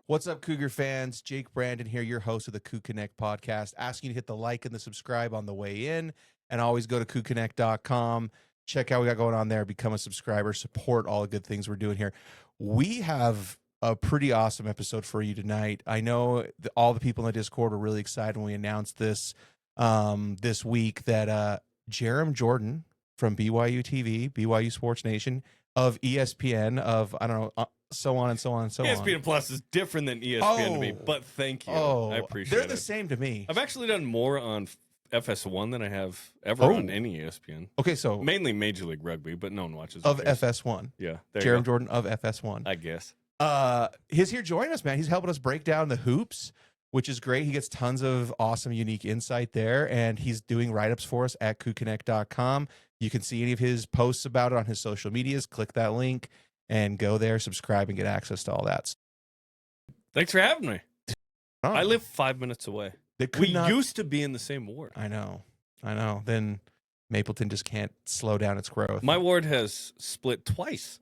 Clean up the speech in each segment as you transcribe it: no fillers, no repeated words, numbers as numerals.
What's up, Cougar fans? Jake Brandon here, your host of the CougConnect podcast, asking you to hit the like and the subscribe on the way in, and always go to CougConnect.com. Check out what we got going on there. Become a subscriber. Support all the good things we're doing here. We have a pretty awesome episode for you tonight. I know all the people in the Discord were really excited when we announced this this week that Jarom Jordan from BYUTV, BYU Sports Nation, of ESPN, of, I don't know, so on and so on and so on. ESPN Plus is different than ESPN to me, but thank you. I appreciate it. They're the same to me. I've actually done more on FS1 than I have ever on any ESPN. Okay, so mainly Major League Rugby, but no one watches of FS1. Yeah, Jarom Jordan of FS1. I guess. He's here joining us, man. He's helping us break down the hoops, which is great. He gets tons of awesome, unique insight there, and he's doing write-ups for us at CougConnect.com. You can see any of his posts about it on his social medias. Click that link and go there, subscribe, and get access to all that. Thanks for having me. Oh. I live 5 minutes away. We used to be in the same ward. I know. Then Mapleton just can't slow down its growth. My ward has split twice.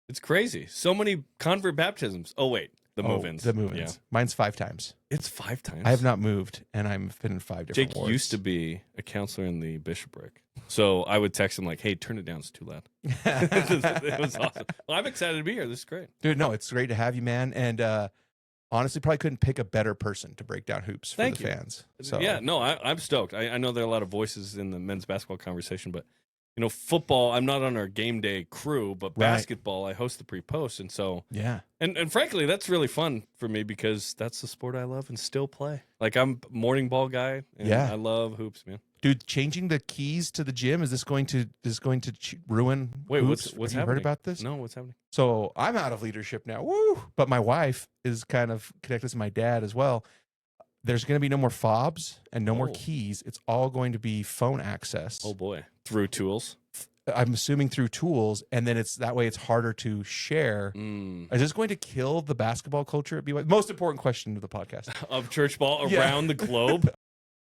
It's crazy. So many convert baptisms. Oh, wait. The move-ins. The move-ins. Yeah. Mine's 5 times. It's 5 times? I have not moved, and I've been in 5 different Jake wards. used to be a counselor in the bishopric. So I would text him like, hey, turn it down. It's too loud. It was awesome. Well, I'm excited to be here. This is great. Dude, no, it's great to have you, man. And honestly, probably couldn't pick a better person to break down hoops for the fans. So. Yeah, no, I'm stoked. I know there are a lot of voices in the men's basketball conversation, but you know, football, I'm not on our game day crew, but basketball, I host the pre-post. And so, and frankly, that's really fun for me because that's the sport I love and still play. Like, I'm a morning ball guy, and I love hoops, man. Dude, changing the keys to the gym, is this going to ruin hoops? What's Have you happening? heard about this? No, what's happening? So I'm out of leadership now. Woo! But my wife is kind of connected to my dad as well. There's going to be no more fobs and no more keys. It's all going to be phone access. Oh, boy. Through tools? I'm assuming through tools, and then it's that way it's harder to share. Is this going to kill the basketball culture at BYU? Most important question of the podcast. Of church ball around the globe?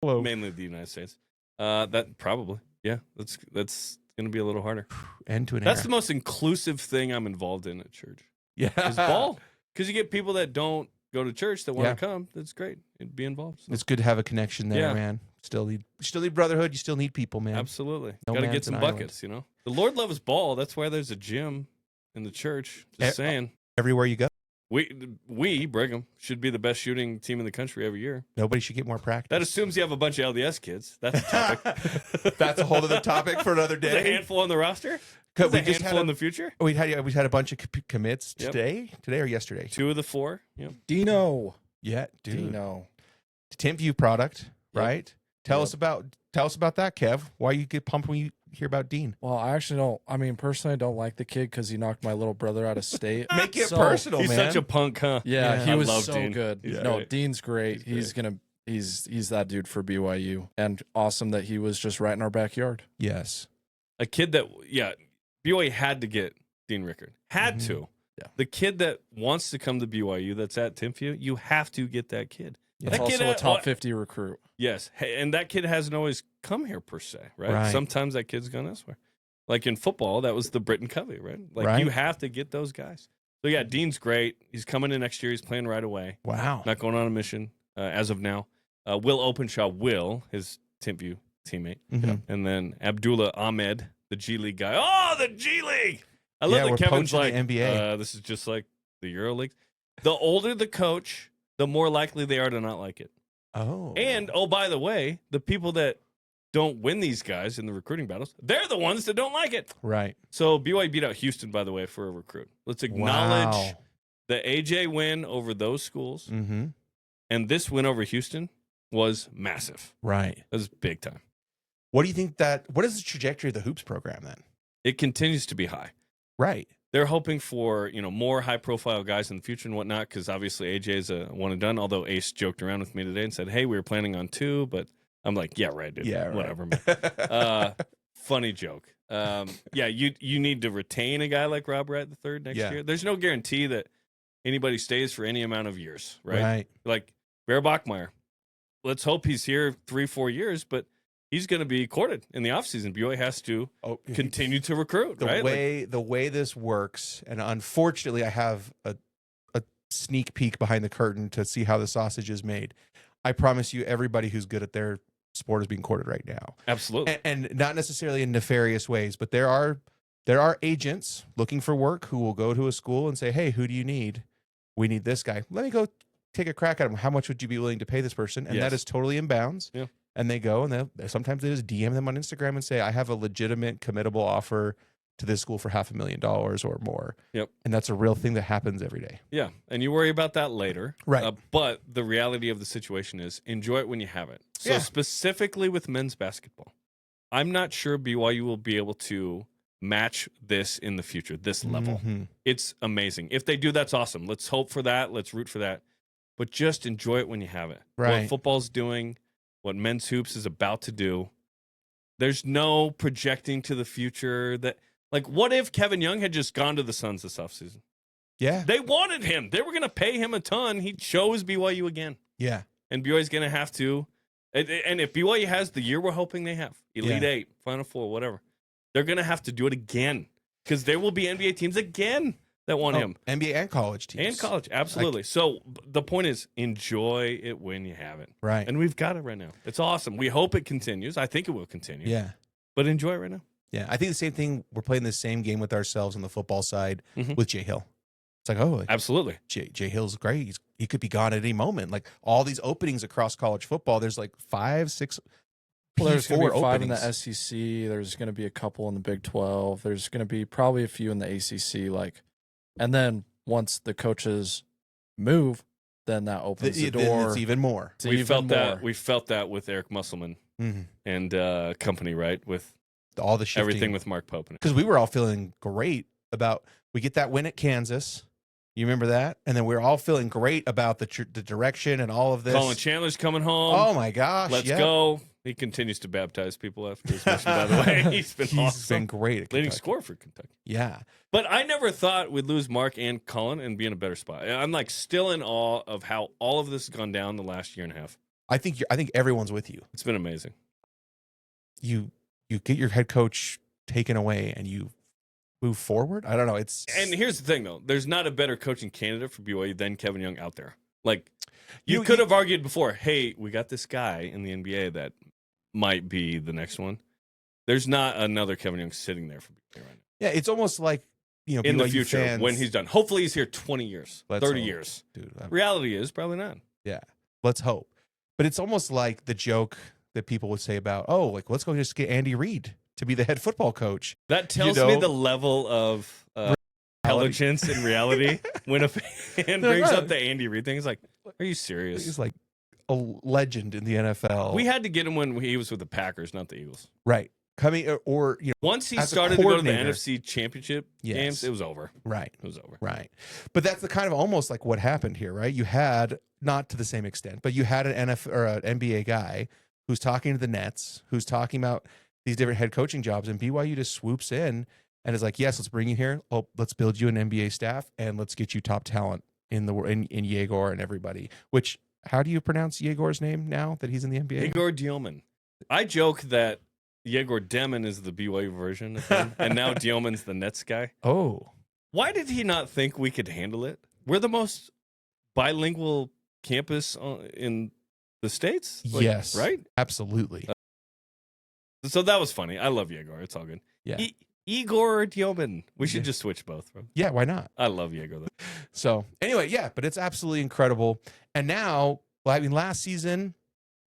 Mainly the United States. That probably. Yeah, that's going to be a little harder. End to an That's era. the most inclusive thing I'm involved in at church. Yeah. Is ball. Because you get people that don't go to church that want to come. That's great. It'd be involved. So. It's good to have a connection there, man. Still need brotherhood. You still need people, man. Absolutely. No Got to get man's some an buckets, you know. The Lord loves ball. That's why there's a gym in the church. Just saying. Everywhere you go. We, Brigham, should be the best shooting team in the country every year. Nobody should get more practice. That assumes you have a bunch of LDS kids. That's a topic. That's a whole other topic for another day. There's a handful on the roster? We just handful in the future? We had a bunch of commits today or yesterday. 2 of the 4. Yep. Dino. Yeah, dude. Dino. TimpView product, right? Tell us about that, Kev. Why you get pumped when you hear about Dean? Well, I actually don't. I mean, personally, I don't like the kid because he knocked my little brother out of state. Make it personal, he's man. He's such a punk, huh? Yeah, he was so Dean. good. Great. Dean's great. He's that dude for BYU, and awesome that he was just right in our backyard. Yes, a kid that BYU had to get Dean Rickard. Had to. Yeah. The kid that wants to come to BYU that's at TimpView, you have to get that kid. That's also a top 50 recruit. Yes. And that kid hasn't always come here per se, right? Sometimes that kid's gone elsewhere. Like in football, that was the Britton Covey, right? Like you have to get those guys. So yeah, Dean's great. He's coming in next year. He's playing right away. Wow. Not going on a mission as of now. Will Openshaw, his TimpView teammate. And then Abdullah Ahmed, the G League guy. Oh, the G League. I love that Kevin's like, NBA. This is just like the EuroLeague. The older the coach, the more likely they are to not like it. Oh. And, by the way, the people that don't win these guys in the recruiting battles, they're the ones that don't like it. Right. So BYU beat out Houston, by the way, for a recruit. Let's acknowledge the AJ win over those schools. And this win over Houston was massive. Right. It was big time. What do you think what is the trajectory of the hoops program then? It continues to be high. Right. They're hoping for, more high-profile guys in the future and whatnot, because obviously AJ's a one-and-done, although Ace joked around with me today and said, hey, we were planning on 2, but I'm like, yeah, right, dude. Yeah, right. Whatever, man. Funny joke. You need to retain a guy like Rob Wright III next year. There's no guarantee that anybody stays for any amount of years, right? Like Bear Bachmeier. Let's hope he's here 3-4 years, but he's going to be courted in the offseason. BYU has to continue to recruit, the way this works, and unfortunately I have a sneak peek behind the curtain to see how the sausage is made. I promise you, everybody who's good at their sport is being courted right now. Absolutely. And not necessarily in nefarious ways, but there are agents looking for work who will go to a school and say, hey, who do you need? We need this guy. Let me go take a crack at him. How much would you be willing to pay this person? And that is totally in bounds. Yeah. And they go and sometimes they just DM them on Instagram and say, I have a legitimate committable offer to this school for $500,000 or more. Yep. And that's a real thing that happens every day. Yeah. And you worry about that later. Right. But the reality of the situation is enjoy it when you have it. So specifically with men's basketball, I'm not sure BYU will be able to match this in the future, this level. Mm-hmm. It's amazing. If they do, that's awesome. Let's hope for that. Let's root for that. But just enjoy it when you have it. Right. What football's doing, what men's hoops is about to do. There's no projecting to the future that, like, what if Kevin Young had just gone to the Suns this offseason? Yeah. They wanted him. They were going to pay him a ton. He chose BYU again. Yeah. And BYU's going to have to. And if BYU has the year we're hoping they have, Elite Eight, Final Four, whatever, they're going to have to do it again because there will be NBA teams again that want him. NBA and college teams. And college, absolutely. So the point is, enjoy it when you have it. Right. And we've got it right now. It's awesome. We hope it continues. I think it will continue. Yeah. But enjoy it right now. Yeah. I think the same thing, we're playing the same game with ourselves on the football side with Jay Hill. It's like, oh, absolutely. Jay Hill's great. He could be gone at any moment. Like all these openings across college football, there's like 5, 6. Well, there's going to be 5 openings in the SEC. There's going to be a couple in the Big 12. There's going to be probably a few in the ACC. And then once the coaches move, then that opens the door. Then it's even more. We felt that with Eric Musselman and company, right? With all the shifting. Everything with Mark Pope. Because we were all feeling great about, we get that win at Kansas. You remember that? And then we're all feeling great about the direction and all of this. Colin Chandler's coming home. Oh, my gosh. Let's go. He continues to baptize people after his mission, by the way. He's been awesome. He's been great at leading scorer for Kentucky. Yeah. But I never thought we'd lose Mark and Colin and be in a better spot. I'm like still in awe of how all of this has gone down the last year and a half. I think everyone's with you. It's been amazing. You get your head coach taken away and you move forward. I don't know. And here's the thing, though. There's not a better coaching candidate for BYU than Kevin Young out there. Like, you could have argued before, hey, we got this guy in the NBA that might be the next one. There's not another Kevin Young sitting there for BYU right now. Yeah, it's almost like, in BYU the future, fans, when he's done. Hopefully he's here 20 years, 30 hope. years. Dude, reality is probably not. Yeah, let's hope. But it's almost like the joke that people would say about, oh, like, let's go just get Andy Reid to be the head football coach. That tells me the level of intelligence and reality when a fan brings up the Andy Reid thing. It's like, are you serious? He's like a legend in the NFL. We had to get him when he was with the Packers, not the Eagles. Right. Coming or once he started to go to the NFC Championship games, it was over. Right. It was over. Right. But that's the kind of almost like what happened here, right? You had, not to the same extent, but you had an NFL or an NBA guy who's talking to the Nets, who's talking about these different head coaching jobs, and BYU just swoops in and is like, yes, let's bring you here. Oh, let's build you an NBA staff and let's get you top talent in Yegor and everybody. Which, how do you pronounce Yegor's name now that he's in the NBA? Yegor Dioman. I joke that Yegor Demon is the BYU version of him, and now Dioman's the Nets guy. Oh. Why did he not think we could handle it? We're the most bilingual campus in the States? Yes. Right? Absolutely. So that was funny. I love Yegor. It's all good. Yeah. Igor Dioman. We should just switch both, bro. Yeah, why not? I love Yegor, though. So, anyway, yeah, but it's absolutely incredible. And now, well, I mean, last season,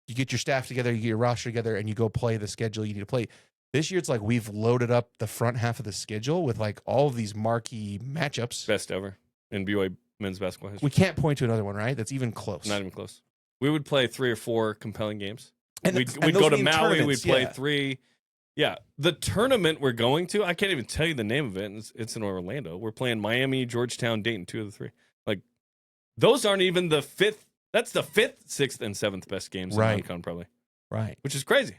you get your staff together, you get your roster together, and you go play the schedule you need to play. This year, it's like we've loaded up the front half of the schedule with like all of these marquee matchups. Best ever in BYU men's basketball history. We can't point to another one, right? That's even close. Not even close. We would play 3 or 4 compelling games. And we'd go to Maui, we'd play 3. Yeah, the tournament we're going to, I can't even tell you the name of it. It's in Orlando. We're playing Miami, Georgetown, Dayton, 2 of the 3. Like, those aren't even the 5th. That's the 5th, 6th, and 7th best games in UConn, probably. Right. Which is crazy.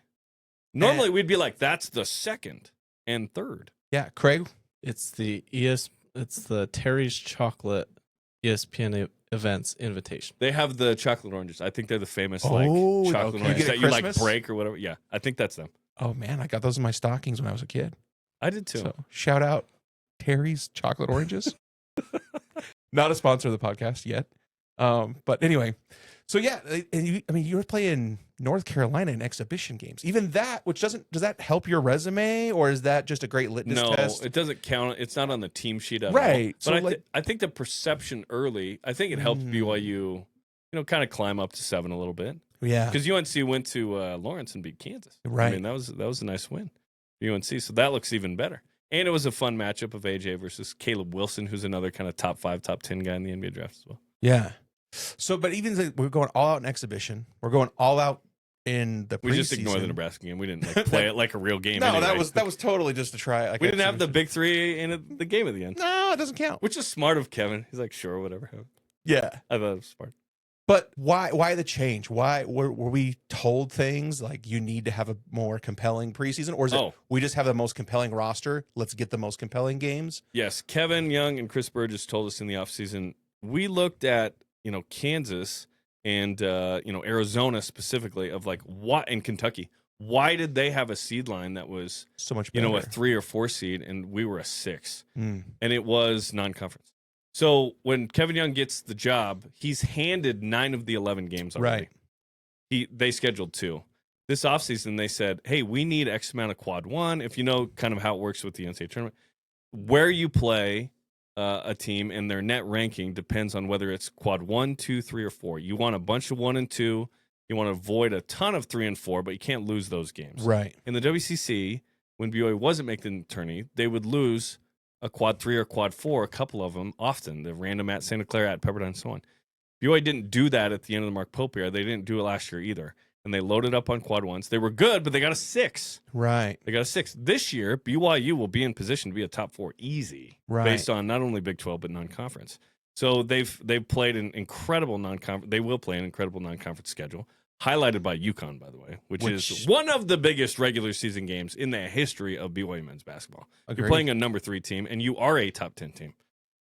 Normally, we'd be like, that's the 2nd and 3rd. Yeah, Craig? It's the Terry's Chocolate ESPN Events invitation. They have the chocolate oranges. I think they're the famous chocolate oranges that you like break or whatever. Yeah, I think that's them. Oh, man, I got those in my stockings when I was a kid. I did too. So, shout out Terry's Chocolate Oranges. Not a sponsor of the podcast yet. But anyway, so yeah, and you were playing North Carolina in exhibition games. Even that, which does that help your resume, or is that just a great litmus test? No, it doesn't count. It's not on the team sheet at all. Right. But So I think the perception early, I think it helped BYU, kind of climb up to 7 a little bit. Yeah. Because UNC went to Lawrence and beat Kansas. Right. I mean, that was a nice win for UNC. So that looks even better. And it was a fun matchup of AJ versus Caleb Wilson, who's another kind of top 5, top 10 guy in the NBA draft as well. Yeah. So, but even we're going all out in exhibition. We're going all out in the preseason. We just ignored the Nebraska game. We didn't play it like a real game. No, anyway. that was totally just to try. We didn't have the big 3 in the game at the end. No, it doesn't count. Which is smart of Kevin. He's like, sure, whatever. Yeah, I thought it was smart. But why the change? Why were we told things like you need to have a more compelling preseason, or is it we just have the most compelling roster? Let's get the most compelling games. Yes, Kevin Young and Chris Burgess told us in the offseason, we looked at Kansas and Arizona specifically of like what in Kentucky. Why did they have a seed line that was so much better? A 3 or 4 seed and we were a 6, and it was non-conference. So when Kevin Young gets the job, he's handed 9 of the 11 games already. Right. They scheduled 2. This offseason, they said, hey, we need X amount of quad 1. If you know kind of how it works with the NCAA tournament, where you play a team and their net ranking depends on whether it's quad 1, 2, 3, or 4. You want a bunch of 1 and 2. You want to avoid a ton of 3 and 4, but you can't lose those games. Right. In the WCC, when BYU wasn't making the tourney, they would lose a quad 3 or quad 4, a couple of them often, the random at Santa Clara, at Pepperdine, and so on. BYU didn't do that at the end of the Mark Pope era. They didn't do it last year either. And they loaded up on quad 1s. They were good, but they got a 6. Right. They got a 6. This year, BYU will be in position to be a top 4 easy, based on not only Big 12 but non-conference. So they've played an incredible non-conference. They will play an incredible non-conference schedule, highlighted by UConn, by the way, which is one of the biggest regular season games in the history of BYU men's basketball. Agreed. You're playing a number 3 team, and you are a top 10 team.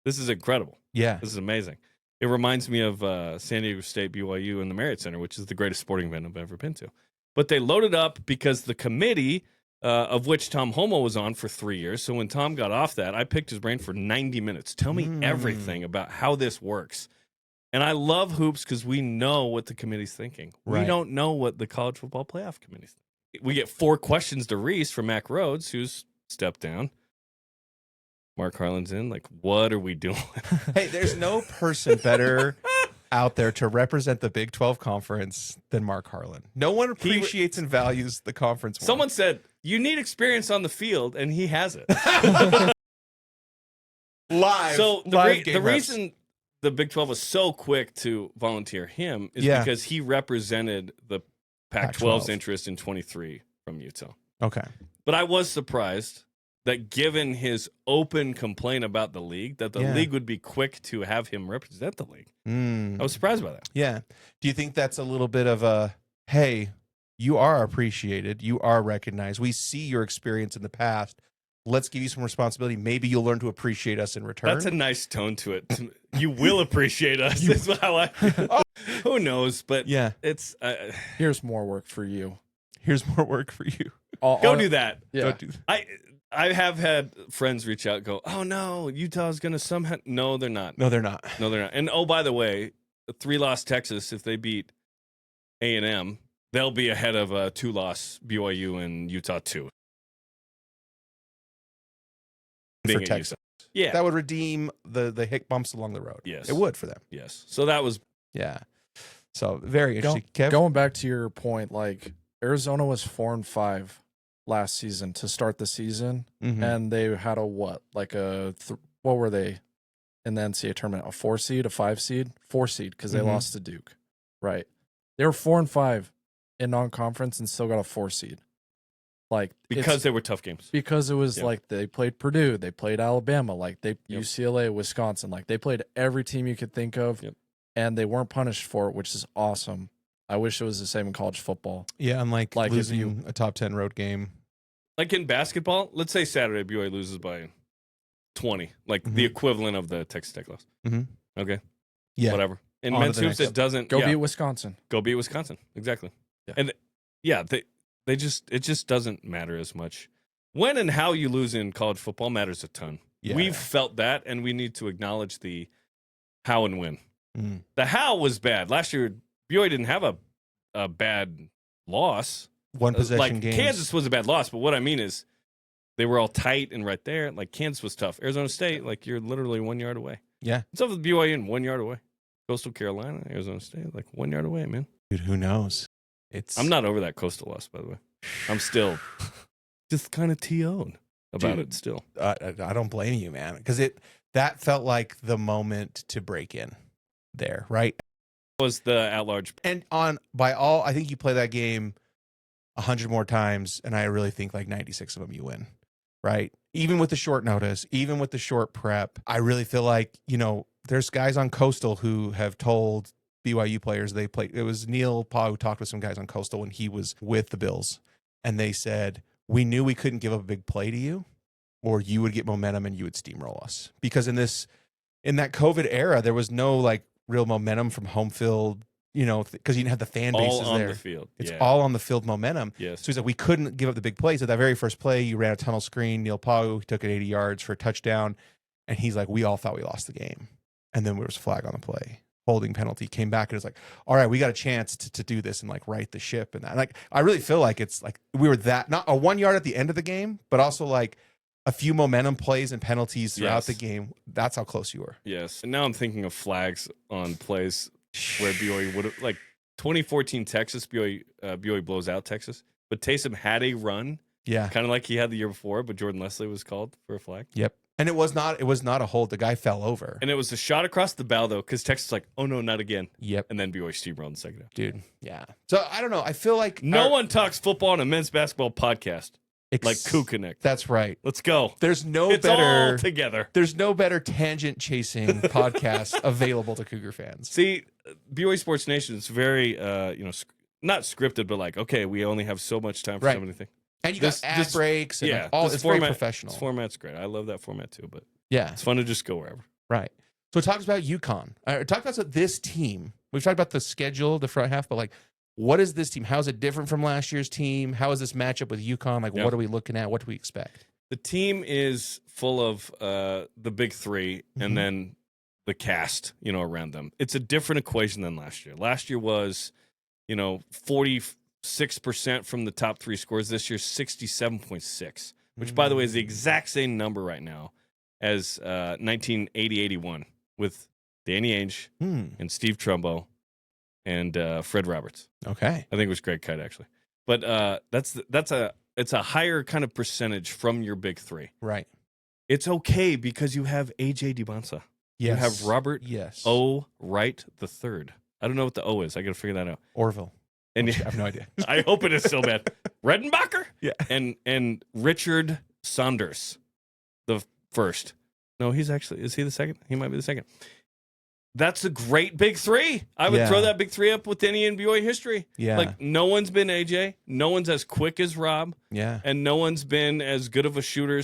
This is incredible. Yeah. This is amazing. It reminds me of San Diego State BYU in the Marriott Center, which is the greatest sporting event I've ever been to. But they loaded up because the committee, of which Tom Homo was on for 3 years. So when Tom got off that, I picked his brain for 90 minutes. Tell me everything about how this works. And I love hoops because we know what the committee's thinking. Right. We don't know what the college football playoff committee's thinking. We get 4 questions to Reese from Mac Rhodes, who's stepped down. Mark Harlan's in. Like, what are we doing? Hey, there's no person better out there to represent the Big 12 conference than Mark Harlan. No one appreciates and values the conference more. Someone said, you need experience on the field, and he has it. Live. So the reason the Big 12 was so quick to volunteer him is because he represented the Pac-12's interest in 23 from Utah. Okay. But I was surprised that given his open complaint about the league, that the league would be quick to have him represent the league. I was surprised by that. Yeah. Do you think that's a little bit of a, hey, you are appreciated, you are recognized, we see your experience in the past, let's give you some responsibility, maybe you'll learn to appreciate us in return? That's a nice tone to it. You will appreciate us. That's how I feel. Who knows? But it's... here's more work for you. Here's more work for you. Go do that. Yeah. Don't do that. I have had friends reach out and go, oh, no, Utah's going to somehow... No, they're not. No, they're not. No, they're not. And, oh, by the way, 3-loss Texas, if they beat A&M, they'll be ahead of a 2-loss BYU and Utah 2. For Texas. Yeah. That would redeem the hick bumps along the road. Yes. It would for them. Yes. So that was... Yeah. So very interesting. Kev? Going back to your point, like Arizona was 4-5 last season to start the season, and they had a what were they in the NCAA tournament? A 4 seed, a 5 seed, 4 seed because they lost to Duke, right? They were 4-5 in non-conference and still got a 4 seed, like because they were tough games. Because it was like they played Purdue, they played Alabama, like UCLA, Wisconsin, like they played every team you could think of, and they weren't punished for it, which is awesome. I wish it was the same in college football. Yeah, unlike losing a top 10 road game. Like in basketball, let's say Saturday BYU loses by 20, like the equivalent of the Texas Tech loss. Okay. Yeah. Whatever. In men's hoops, it doesn't. Go beat Wisconsin. Go beat Wisconsin. Exactly. Yeah. And it just doesn't matter as much. When and how you lose in college football matters a ton. Yeah. We've felt that, and we need to acknowledge the how and when. The how was bad. Last year, BYU didn't have a bad loss. One possession like games. Kansas was a bad loss, but what I mean is they were all tight and right there. Like Kansas was tough. Arizona State, like you're literally 1 yard away. Yeah. What's up with BYU and 1 yard away? Coastal Carolina, Arizona State, like 1 yard away, man. Dude, who knows? I'm not over that Coastal loss, by the way. I'm still just kind of TO'd about it still. I don't blame you, man, because that felt like the moment to break in there, right? Was the at-large. And I think you play that game 100 more times, and I really think like 96 of them you win, right? Even with the short notice, even with the short prep, I really feel like, there's guys on Coastal who have told BYU players they played. It was Neil Paw who talked with some guys on Coastal when he was with the Bills, and they said, we knew we couldn't give up a big play to you, or you would get momentum and you would steamroll us. Because in that COVID era, there was no like real momentum from home field, because you didn't have the fan bases all on there. the field. It's all on the field momentum. Yes. So he's like, we couldn't give up the big plays. At that very first play, you ran a tunnel screen. Neil Paw took it 80 yards for a touchdown. And he's like, we all thought we lost the game. And then there was a flag on the play, holding penalty, came back and was like, all right, we got a chance to do this and like right the ship. And that, like, I really feel like it's like we were not a 1 yard at the end of the game, but also like a few momentum plays and penalties throughout the game. That's how close you were. Yes. And now I'm thinking of flags on plays where BYU would have, like 2014 Texas, BYU blows out Texas, but Taysom had a run. Yeah. Kind of like he had the year before, but Jordan Leslie was called for a flag. Yep. And it was not a hold. The guy fell over. And it was a shot across the bow, though, because Texas was like, oh, no, not again. Yep. And then BYU steamrolled in the second half. Dude, yeah. So I don't know. I feel like no one talks football on a men's basketball podcast like CougConnect. That's right. Let's go. There's no it's better all together. There's no better tangent chasing podcast available to Cougar fans. See, BYU Sports Nation is very, not scripted, but like, okay, we only have so much time for so many things. And you got ad breaks and it's very professional. This format's great. I love that format too, but yeah, it's fun to just go wherever. Right. So it talks about UConn. Talk about this team. We've talked about the schedule, the front half, but like, what is this team? How is it different from last year's team? How is this matchup with UConn? Like, what are we looking at? What do we expect? The team is full of the big three and then the cast, around them. It's a different equation than last year. Last year was, 46% from the top three scores. This year, 67.6, which, by the way, is the exact same number right now as 1980-81 with Danny Ainge and Steve Trumbo and Fred Roberts. Okay. I think it was Greg Kite, actually. But it's a higher kind of percentage from your big three. Right. It's okay because you have A.J. DiBonsa. Yes. You have Robert O. Wright III. I don't know what the O is. I got to figure that out. Orville. And I have no idea. I hope it is so bad. Redenbacher? Yeah. And Richard Saunders, the first. No, is he the second? He might be the second. That's a great big three. I would throw that big three up with any in BYU history. Yeah. Like, no one's been AJ. No one's as quick as Rob. Yeah. And no one's been as good of a shooter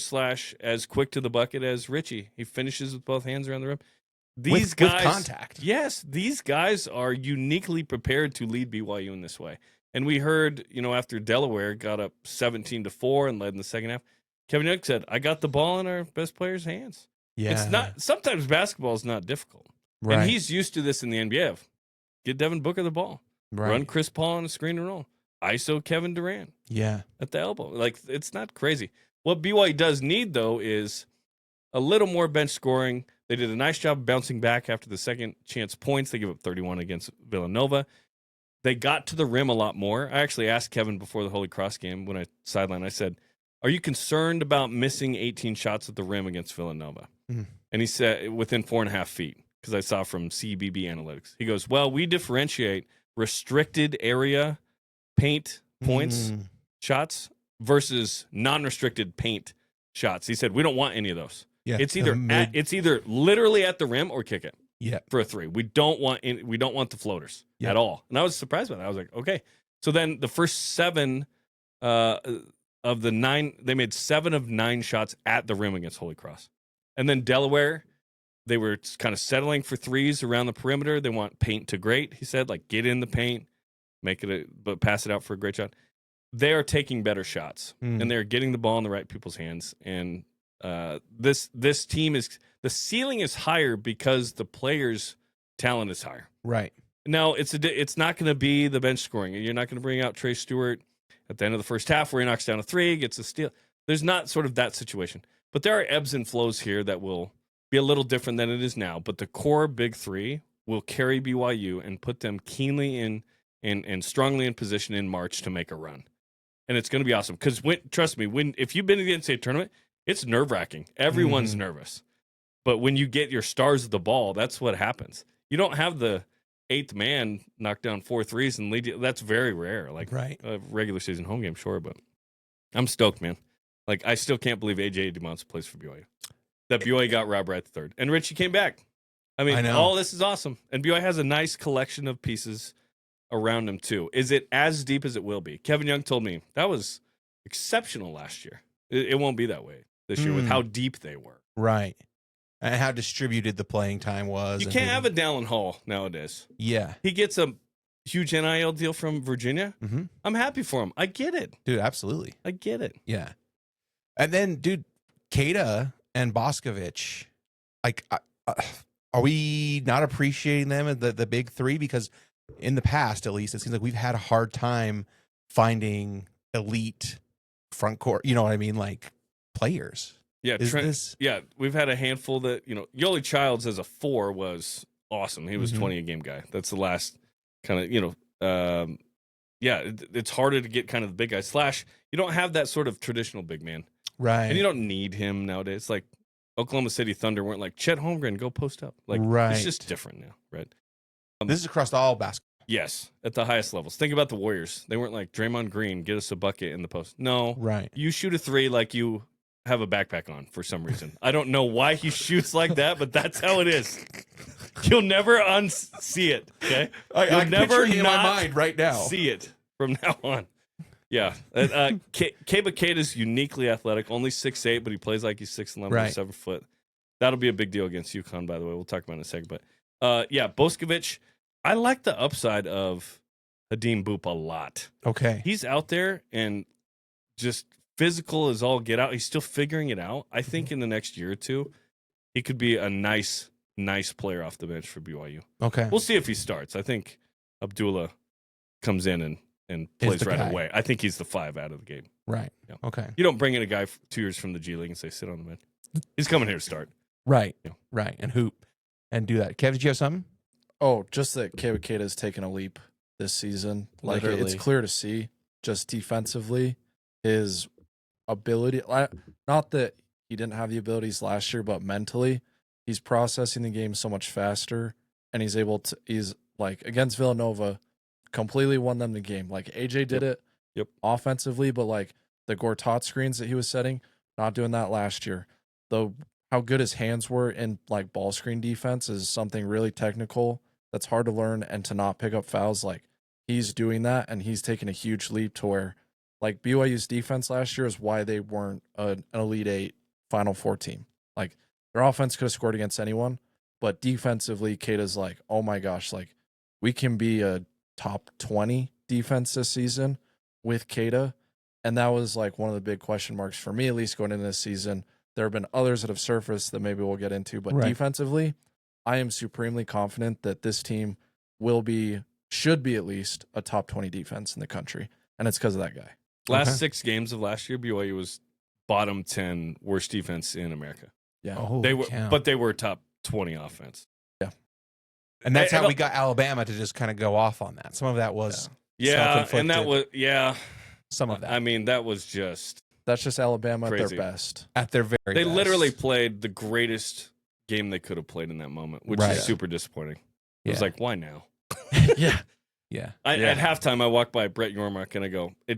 / as quick to the bucket as Richie. He finishes with both hands around the rim. These guys, with contact. Yes, these guys are uniquely prepared to lead BYU in this way. And we heard, after Delaware got up 17-4 and led in the second half, Kevin Young said, I got the ball in our best players' hands. Yeah. It's not, sometimes basketball is not difficult. Right. And he's used to this in the NBA. Get Devin Booker the ball. Right. Run Chris Paul on a screen and roll. ISO Kevin Durant. Yeah. At the elbow. Like, it's not crazy. What BYU does need, though, is a little more bench scoring. They did a nice job of bouncing back after the second chance points. They gave up 31 against Villanova. They got to the rim a lot more. I actually asked Kevin before the Holy Cross game when I sidelined, I said, are you concerned about missing 18 shots at the rim against Villanova? Mm-hmm. And he said, within 4.5 feet, because I saw from CBB Analytics. He goes, well, we differentiate restricted area paint points shots versus non-restricted paint shots. He said, we don't want any of those. Yeah, it's either literally at the rim or kick it. Yeah, for a three. We don't want the floaters at all. And I was surprised by that. I was like, okay. So then the first 7 of the 9, they made 7 of 9 shots at the rim against Holy Cross. And then Delaware, they were kind of settling for threes around the perimeter. They want paint to great. He said, like, get in the paint, but pass it out for a great shot. They are taking better shots and they're getting the ball in the right people's hands. And This team is the ceiling is higher because the players' talent is higher. Right. Now it's not going to be the bench scoring. You're not going to bring out Trey Stewart at the end of the first half where he knocks down a 3, gets a steal. There's not sort of that situation. But there are ebbs and flows here that will be a little different than it is now. But the core big 3 will carry BYU and put them keenly in and strongly in position in March to make a run. And it's going to be awesome. Because trust me, if you've been to the NCAA tournament, it's nerve-wracking. Everyone's nervous. But when you get your stars of the ball, that's what happens. You don't have the 8th man knock down 4 threes and lead you. That's very rare. Like regular season home game, sure. But I'm stoked, man. Like, I still can't believe A.J. DeMonts plays for BYU. That BYU got Rob Wright III. And Richie came back. I mean, all this is awesome. And BYU has a nice collection of pieces around him, too. Is it as deep as it will be? Kevin Young told me that was exceptional last year. It won't be that way this year with how deep they were. Right. And how distributed the playing time was. You can't have a Dallin Hall nowadays. Yeah. He gets a huge NIL deal from Virginia. Mm-hmm. I'm happy for him. I get it. Dude, absolutely. I get it. Yeah. And then, dude, Keita and Boscovich, like, are we not appreciating them as the big 3? Because in the past, at least, it seems like we've had a hard time finding elite front court, you know what I mean, like, players. Yeah, we've had a handful that, Yoli Childs as a 4 was awesome. He was 20 a game guy. That's the last kind of, it's harder to get kind of the big guy. You don't have that sort of traditional big man. Right. And you don't need him nowadays. Like, Oklahoma City Thunder weren't like, Chet Holmgren, go post up. Like, it's just different now, right? This is across all basketball. Yes, at the highest levels. Think about the Warriors. They weren't like, Draymond Green, get us a bucket in the post. No. Right. You shoot a 3 like you have a backpack on for some reason. I don't know why he shoots like that, but that's how it is. You'll never see it, okay? You'll never in my mind right now. See it from now on. Yeah. Keba Keita is uniquely athletic, only 6'8", but he plays like he's 6'11", 7 foot. That'll be a big deal against UConn, by the way. We'll talk about it in a second. But, Boscovich, I like the upside of Hadim Boop a lot. Okay. He's out there and just physical as all get out. He's still figuring it out. I think in the next year or two, he could be a nice player off the bench for BYU. Okay. We'll see if he starts. I think Abdullah comes in and plays right away. I think he's the 5 out of the game. Right. Yeah. Okay. You don't bring in a guy 2 years from the G League and say, sit on the bench. He's coming here to start. Right. Yeah. Right. And hoop and do that. Kev, did you have something? Oh, just that Keita has taken a leap this season. Like, it's clear to see just defensively his ability. Not that he didn't have the abilities last year, but mentally he's processing the game so much faster, and he's like, against Villanova, completely won them the game. Like, AJ did it offensively, but like the Gortat screens that he was setting, not doing that last year. How good his hands were in like ball screen defense is something really technical that's hard to learn, and to not pick up fouls. Like, he's doing that, and he's taking a huge leap to where, like, BYU's defense last year is why they weren't an Elite 8 Final Four team. Like, their offense could have scored against anyone, but defensively, Keita's like, oh my gosh, like, we can be a top 20 defense this season with Keita. And that was like one of the big question marks for me, at least going into this season. There have been others that have surfaced that maybe we'll get into, but defensively, I am supremely confident that this team should be at least a top 20 defense in the country. And it's because of that guy. Last 6 games of last year, BYU was bottom 10 worst defense in America. Yeah. But they were top 20 offense. Yeah. And that's how we got Alabama to just kind of go off on that. Some of that was and that was some of that. I mean, that was just that's just Alabama crazy. At their best. At their very They best. literally played the greatest game they could have played in that moment, which is super disappointing. It was like, why now? Yeah. At halftime, I walked by Brett Yormark and I go, they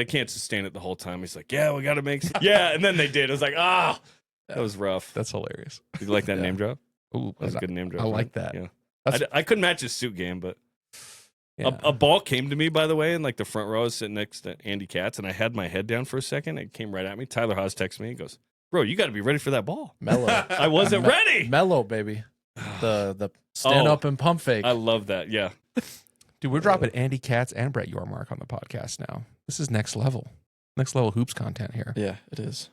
can't sustain it the whole time. He's like, yeah, we got to make and then they did. I was like, that was rough. That's hilarious. Did you like that name drop? Ooh, that was a good name drop. I like that. Yeah. I couldn't match his suit game, but a ball came to me, by the way, in like the front row. I was sitting next to Andy Katz, and I had my head down for a second. It came right at me. Tyler Haas texted me. He goes, bro, you got to be ready for that ball. Mellow. I wasn't ready. Mellow, baby. The stand up and pump fake. I love that. Yeah. Dude, we're dropping Andy Katz and Brett Yormark on the podcast now. This is next level. Next level hoops content here. Yeah, it is.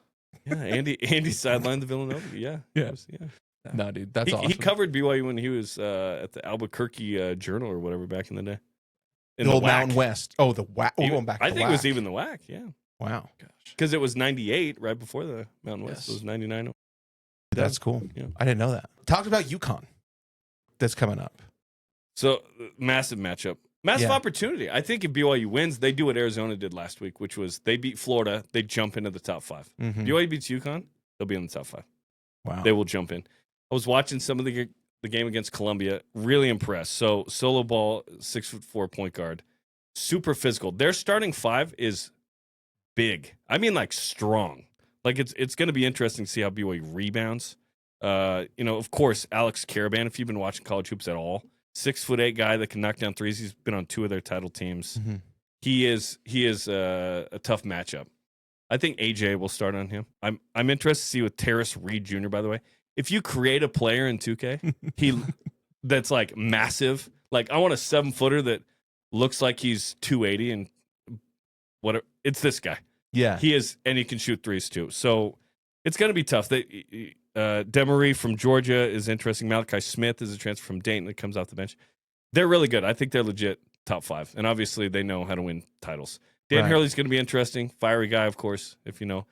Yeah, Andy sidelined the Villanova. Yeah. Yeah. Yeah. No, dude, that's awesome. He covered BYU when he was at the Albuquerque Journal or whatever back in the day. In the old WAC. Mountain West. Oh, the WAC. We're going back to I the think WAC. it was even the WAC, yeah. Wow. Because it was 98 right before the Mountain West. Yes. It was 99. That's cool. Yeah. I didn't know that. Talked about UConn that's coming up. So, massive matchup. Massive Yeah. opportunity. I think if BYU wins, they do what Arizona did last week, which was they beat Florida. They jump into the top 5. Mhm. BYU beats UConn, they'll be in the top 5. Wow. They will jump in. I was watching some of the game against Columbia. Really impressed. So, solo ball, 6'4" point guard. Super physical. Their starting 5 is big. I mean, like, strong. Like, it's going to be interesting to see how BYU rebounds. Of course, Alex Caravan, if you've been watching college hoops at all, 6'8" guy that can knock down threes. He's been on 2 of their title teams. Mm-hmm. He is a tough matchup. I think AJ will start on him. I'm interested to see with Terrace Reed Jr., by the way. If you create a player in 2K, that's like massive. Like, I want a 7-footer that looks like he's 280 and whatever. It's this guy. Yeah. He is, and he can shoot threes too. So it's going to be tough. Demery from Georgia is interesting. Malachi Smith is a transfer from Dayton that comes off the bench. They're really good. I think they're legit top 5. And obviously they know how to win titles. Dan Right. Hurley's going to be interesting. Fiery guy, of course, if you know.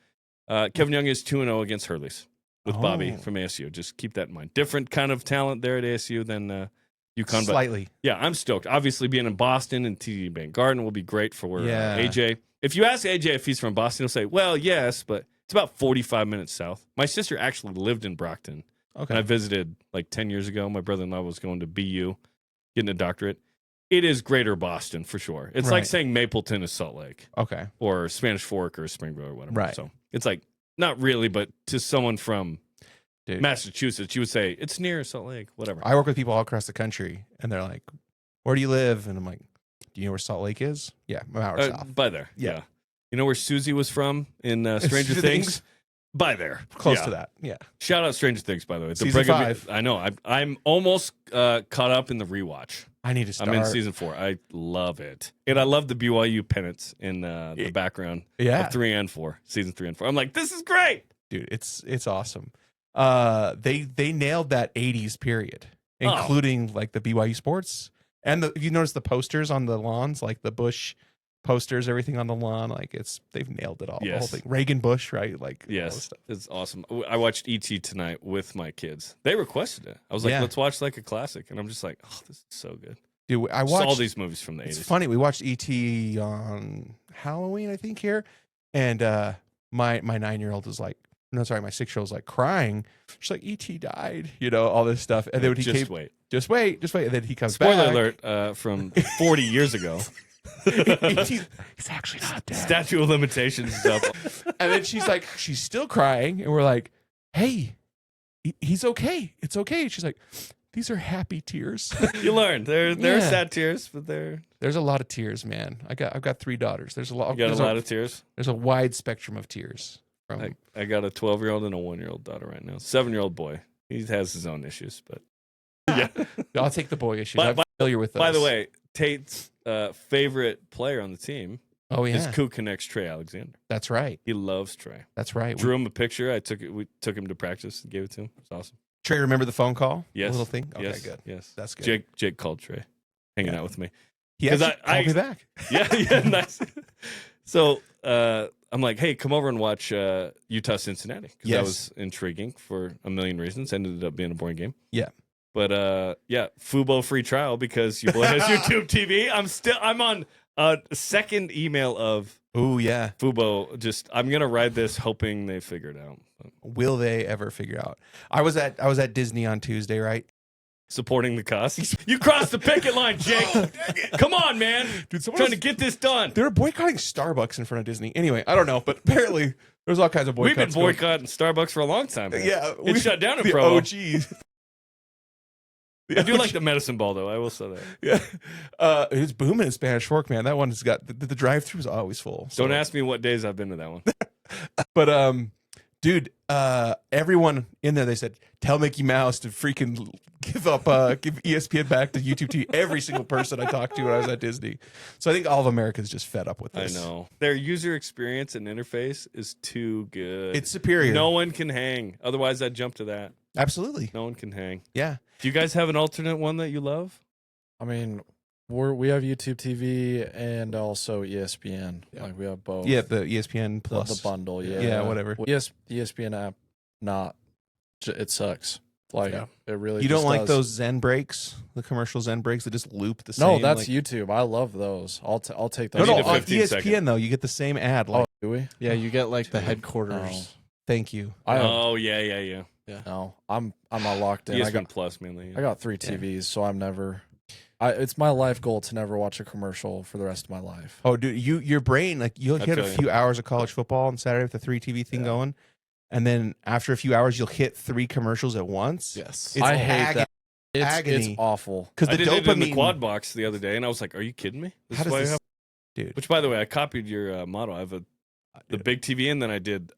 Kevin Young is 2-0 against Hurley's with Bobby from ASU. Just keep that in mind. Different kind of talent there at ASU than UConn. Slightly. But yeah, I'm stoked. Obviously being in Boston and TD Bank Garden will be great for Yeah. AJ. If you ask AJ if he's from Boston, he'll say, well, yes, but it's about 45 minutes south. My sister actually lived in Brockton. Okay. And I visited like 10 years ago. My brother-in-law was going to BU, getting a doctorate. It is greater Boston for sure. It's like Right. saying Mapleton is Salt Lake Okay. or Spanish Fork or Springville or whatever. Right. So it's like, not really, but to someone from Dude. Massachusetts, you would say, it's near Salt Lake, whatever. I work with people all across the country, and they're like, where do you live? And I'm like, do you know where Salt Lake is? Yeah, an hour south. By there. Yeah. Yeah. You know where Susie was from in Stranger Stranger Things? Things? By there. Close Yeah. to that. Yeah. Shout out Stranger Things, by the way. The Season 5. I know. I'm almost caught up in the rewatch. I need to start. I'm in season 4. I love it. And I love the BYU pennants in the background Yeah. of 3 and 4, season 3 and 4. I'm like, this is great. Dude, it's awesome. They nailed that 80s period, including like the BYU sports. And if you notice the posters on the lawns, like the Bush posters, everything on the lawn, like they've nailed it all. The whole Yes. thing. Reagan Bush, right? Like all this Yes, stuff. it's awesome. I watched E.T. tonight with my kids. They requested it. I was like, Yeah. let's watch like a classic. And I'm just like, oh, this is so good. Dude, I Just watched all these movies from the 80s. It's funny. We watched ET on Halloween, I think, here, and my 9-year-old was like, no, sorry, my 6-year-old was like crying. She's like, ET died, all this stuff, and then when he just came, wait. just wait, and then he comes Spoiler back. alert from 40 years ago. He's actually not dead. Statute of limitations is up. And then she's still crying, and we're like, hey, he's okay. It's okay. She's like, these are happy tears. You learn. There are Yeah. sad tears, but There's a lot of tears, man. I've got 3 daughters. There's a lot. you got there's a lot of tears. There's a wide spectrum of tears. From I got a 12-year-old and a 1-year-old daughter right now. 7-year-old boy. He has his own issues, but yeah. I'll take the boy issues. By- I'm familiar with those. By the way, Tate's favorite player on the team oh is yeah, CougConnect's Trey Alexander. that's right. He loves Trey. That's right. Drew him a picture. We took him to practice and gave it to him. It's awesome. Trey, remember the phone call? Yes. The little thing. Okay, Yes, good. Yes, That's good. Jake called Trey, hanging Yeah. out with me. He 'Cause actually called me back. Yeah, nice. So I'm like, hey, come over and watch Utah Cincinnati because that Yes. was intriguing for a million reasons. Ended up being a boring game. Yeah. But yeah, Fubo free trial because your boy has YouTube TV. I'm on a second email of Oh yeah. Fubo. I'm gonna ride this, hoping they figure it out. Will they ever figure out? I was at Disney on Tuesday, right? Supporting the cause. You crossed the picket line, Jake. Come on, man. Dude, Trying to get this done. They're boycotting Starbucks in front of Disney. Anyway, I don't know, but apparently there's all kinds of boycotts. We've been going- boycotting Starbucks for a long time. Man. Yeah, It shut down in the Provo. OGs. I do like the medicine ball, though. I will say that. Yeah, it's booming in Spanish Fork, man. That one's got the drive-through is always full. So. Don't ask me what days I've been to that one. But Dude, everyone in there, they said, tell Mickey Mouse to freaking give ESPN back to YouTube TV. Every single person I talked to when I was at Disney. So I think all of America's just fed up with this. I know. Their user experience and interface is too good. It's superior. No one can hang. Otherwise, I'd jump to that. Absolutely. No one can hang. Yeah. Do you guys have an alternate one that you love? I mean, we have YouTube TV and also ESPN. Yeah. Like we have both. Yeah, the ESPN Plus. The bundle. Yeah. Yeah, whatever. ESPN app, it sucks. Like it really. You don't just like does. those Zen breaks, the commercial Zen breaks that just loop the same? No, that's like, YouTube. I love those. I'll take No, those. no, need a on 15 ESPN second. though, you get the same ad. Oh, Like, do we? Yeah, you get like the Oh. headquarters. thank you. Oh, yeah. No, I'm not locked in. ESPN Plus mainly. I got 3 TVs, so I'm never. It's my life goal to never watch a commercial for the rest of my life. Oh, dude, your brain, like you'll I hit a feel you. few hours of college football on Saturday with the 3 TV thing going, and then after a few hours, you'll hit 3 commercials at once. Yes. It's I hate that. It's agony. awful. Because I the did it in the dopamine, quad box the other day, and I was like, "Are you kidding me?" How does why I this, have-" dude? Which, by the way, I copied your model. I have the big TV, and then I did.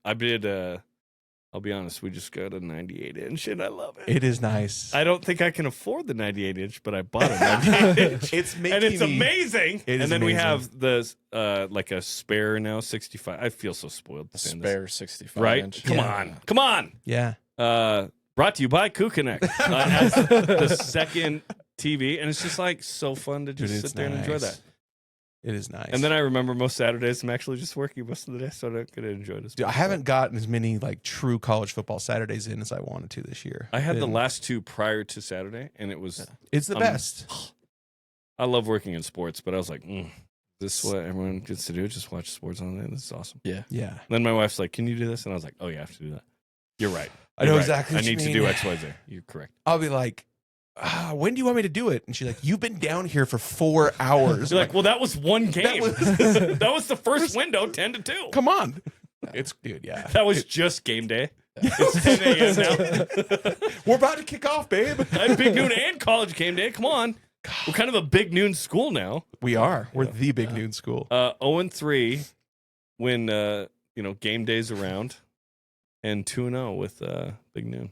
I'll be honest, we just got a 98-inch, and I love it. It is nice. I don't think I can afford the 98-inch, but I bought a 98-inch. It's making And it's me- amazing. It is and then we amazing. have the like a spare now 65. I feel so spoiled. saying this. Spare 65 Right? inch. Come on. Yeah. Brought to you by CougConnect as the second TV, and it's just like so fun to just Dude, sit it's there and enjoy nice. that. It is nice. And then I remember most Saturdays I'm actually just working most of the day, so I don't get to enjoy this. Dude, I haven't gotten as many like true college football Saturdays in as I wanted to this year. I had the And last 2 prior to Saturday, and it was. It's the best. I love working in sports, but I was like, this is what everyone gets to do? Just watch sports all day? This is awesome. Yeah. Yeah. And then my wife's like, "Can you do this?" And I was like, "Oh, yeah, I have to do that." You're right. I know You're right. exactly I what you need to mean. do X, Y, Z. You're correct. I'll be like, when do you want me to do it? And she's like, you've been down here for 4 hours. You're like, well, that was one game. That was the first window, 10 to 2. come on. It's dude, yeah. That was just game day. It's 10 a.m. now. We're about to kick off, babe. I had big noon and college game day. Come on. We're kind of a big noon school now. We are. We're the big noon school. 0-3 when game day's around, and 2-0 with big noon.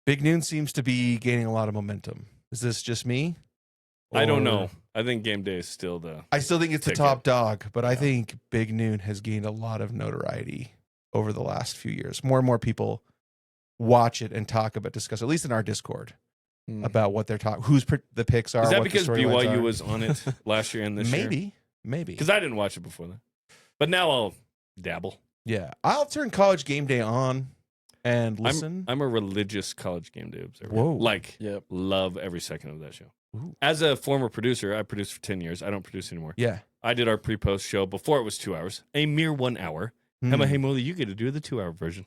Big noon seems to be gaining a lot of momentum. Is this just me? I don't Or- know. I think game day is still the. I still think it's the Take top it. dog, but I think Big Noon has gained a lot of notoriety over the last few years. More and more people watch it and talk about, discuss, at least in our Discord, about what they're talking, the picks are. Is that what because the storylines BYU are. was on it last year and this year? Maybe. Because I didn't watch it before that. But now I'll dabble. Yeah, I'll turn College Game Day on and listen. I'm a religious college game day observer. Whoa. Like, Yep. love every second of that show. Ooh. As a former producer, I produced for 10 years. I don't produce anymore. Yeah. I did our pre-post show before it was 2 hours, a mere 1 hour. Emma, hey, Molly, you get to do the 2 hour version.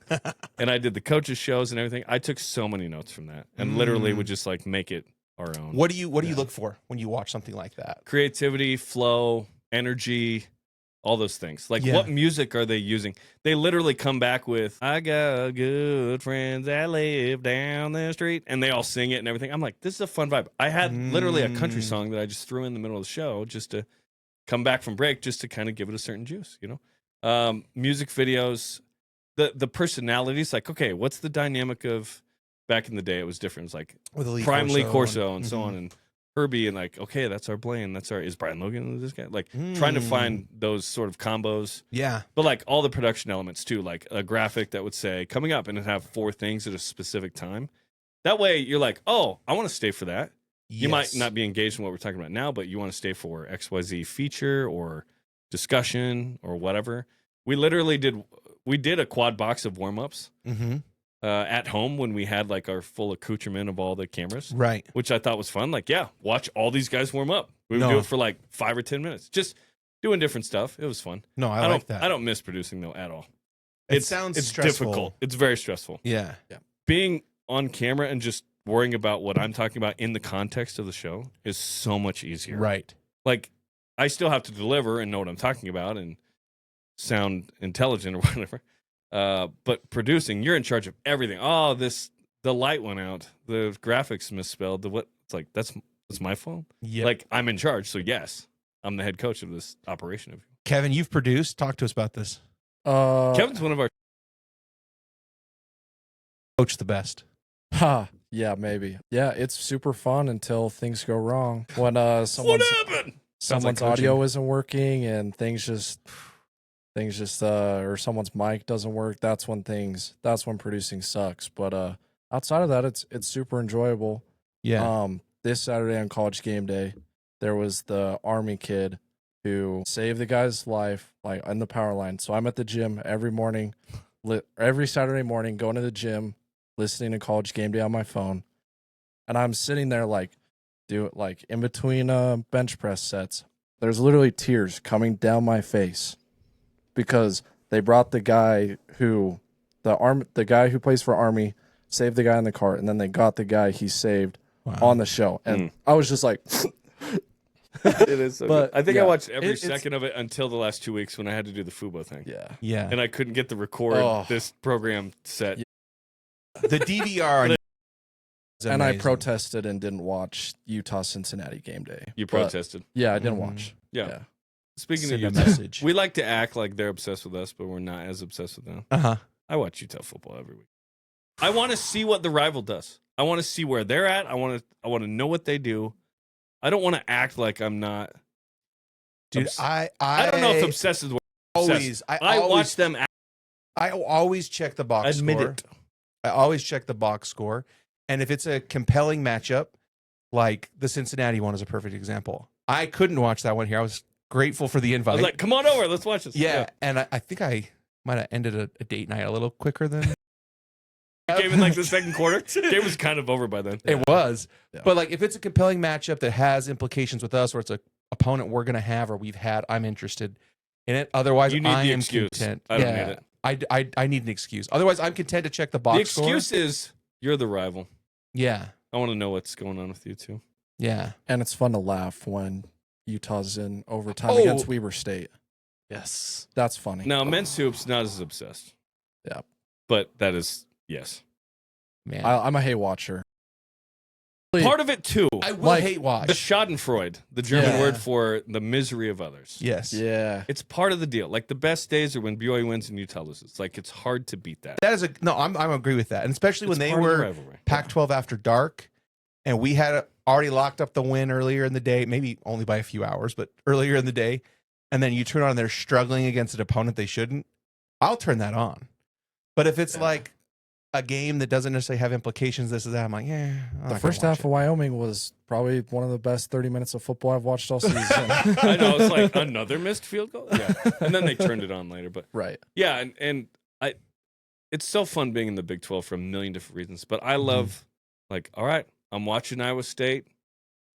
And I did the coaches' shows and everything. I took so many notes from that and literally would just like make it our own. What do you look for when you watch something like that? Creativity, flow, energy, all those things. Like, Yeah. what music are they using? They literally come back with, I got good friends that live down the street. And they all sing it and everything. I'm like, this is a fun vibe. I had literally a country song that I just threw in the middle of the show just to come back from break, just to kind of give it a certain juice, music videos, the personalities. Like, okay, what's the dynamic of back in the day? It was different. It was like With Lee Prime Lee Corso Corso and so on. And Herbie and like, okay, that's our Blaine. Is Brian Logan this guy? Like trying to find those sort of combos. Yeah. But like all the production elements too, like a graphic that would say coming up and it'd have 4 things at a specific time. That way you're like, oh, I want to stay for that. You might not be engaged in what we're talking about now, but you want to stay for XYZ feature or discussion or whatever. We literally did a quad box of warm-ups at home when we had like our full accoutrement of all the cameras. Right. Which I thought was fun. Like, yeah, watch all these guys warm up. We would do it for like 5 or 10 minutes. Just doing different stuff. It was fun. No, I like that. I don't miss producing though at all. It sounds it's stressful. difficult. It's very stressful. Yeah. Being on camera and just worrying about what I'm talking about in the context of the show is so much easier. Right. Like, I still have to deliver and know what I'm talking about and sound intelligent or whatever. But producing, you're in charge of everything. Oh, the light went out. The graphics misspelled. It's like, that's my fault. Yeah. Like, I'm in charge. So yes, I'm the head coach of this operation. Kevin, you've produced. Talk to us about this. Kevin's one of our Coach the best. Yeah, maybe. Yeah, it's super fun until things go wrong. When What someone's happened? someone's audio isn't working and things just or someone's mic doesn't work, that's when producing sucks. But outside of that, it's super enjoyable. Yeah. This Saturday on College Game Day, there was the Army kid who saved the guy's life, like on the power line. So I'm at the gym every morning, every Saturday morning, going to the gym, listening to College Game Day on my phone, and I'm sitting there in between bench press sets. There's literally tears coming down my face because they brought the guy who plays for Army, saved the guy in the car, and then they got the guy he saved on the show, and I was just like. It is so But, good. I think yeah, I watched every second of it until the last 2 weeks when I had to do the Fubo thing. Yeah. And I couldn't get the record this program set. The DVR. And I protested and didn't watch Utah-Cincinnati game day. You protested. Yeah, I didn't watch. Yeah. Speaking Send a of Utah, message. we like to act like they're obsessed with us, but we're not as obsessed with them. Uh-huh. I watch Utah football every week. I want to see what the rival does. I want to see where they're at. I want to know what they do. I don't want to act like I'm not. Dude, I don't know if obsessed is always I watch them act. I always check the box Admit score. it. I always check the box score. And if it's a compelling matchup, like the Cincinnati one is a perfect example. I couldn't watch that one here. I was grateful for the I invite. was like, come on over. Let's watch this. Yeah. And I think I might have ended a date night a little quicker than Game in like the second quarter. Game was kind of over by then. it was. Yeah. But like if it's a compelling matchup that has implications with us or it's a opponent we're going to have or we've had, I'm interested in it. Otherwise, You need I the am excuse. content. I don't need it. I need an excuse. Otherwise, I'm content to check the box The excuse score. is you're the rival. Yeah. I want to know what's going on with you too. Yeah. And it's fun to laugh when Utah's in overtime Oh. against Weber State. Yes. That's funny. Now, men's hoops not as obsessed. Yeah. But that is yes. Man. I'm a hay watcher. Part of it too. I will like, hate watch. The Schadenfreude, the German Yeah. word for the misery of others. Yes. Yeah. It's part of the deal. Like the best days are when BYU wins and Utah loses. Like it's hard to beat that. That is I'm agree with that. And especially when It's they part of the were rivalry. Pac-12 after dark and we had already locked up the win earlier in the day, maybe only by a few hours, but earlier in the day. And then you turn on and they're struggling against an opponent they shouldn't. I'll turn that on. But if it's like a game that doesn't necessarily have implications, this is that, I'm like, The first half of Wyoming was probably one of the best 30 minutes of football I've watched all season. I know, it's like another missed field goal. Yeah. And then they turned it on later. But Right. yeah, and it's so fun being in the Big 12 for a million different reasons. But I love like, all right, I'm watching Iowa State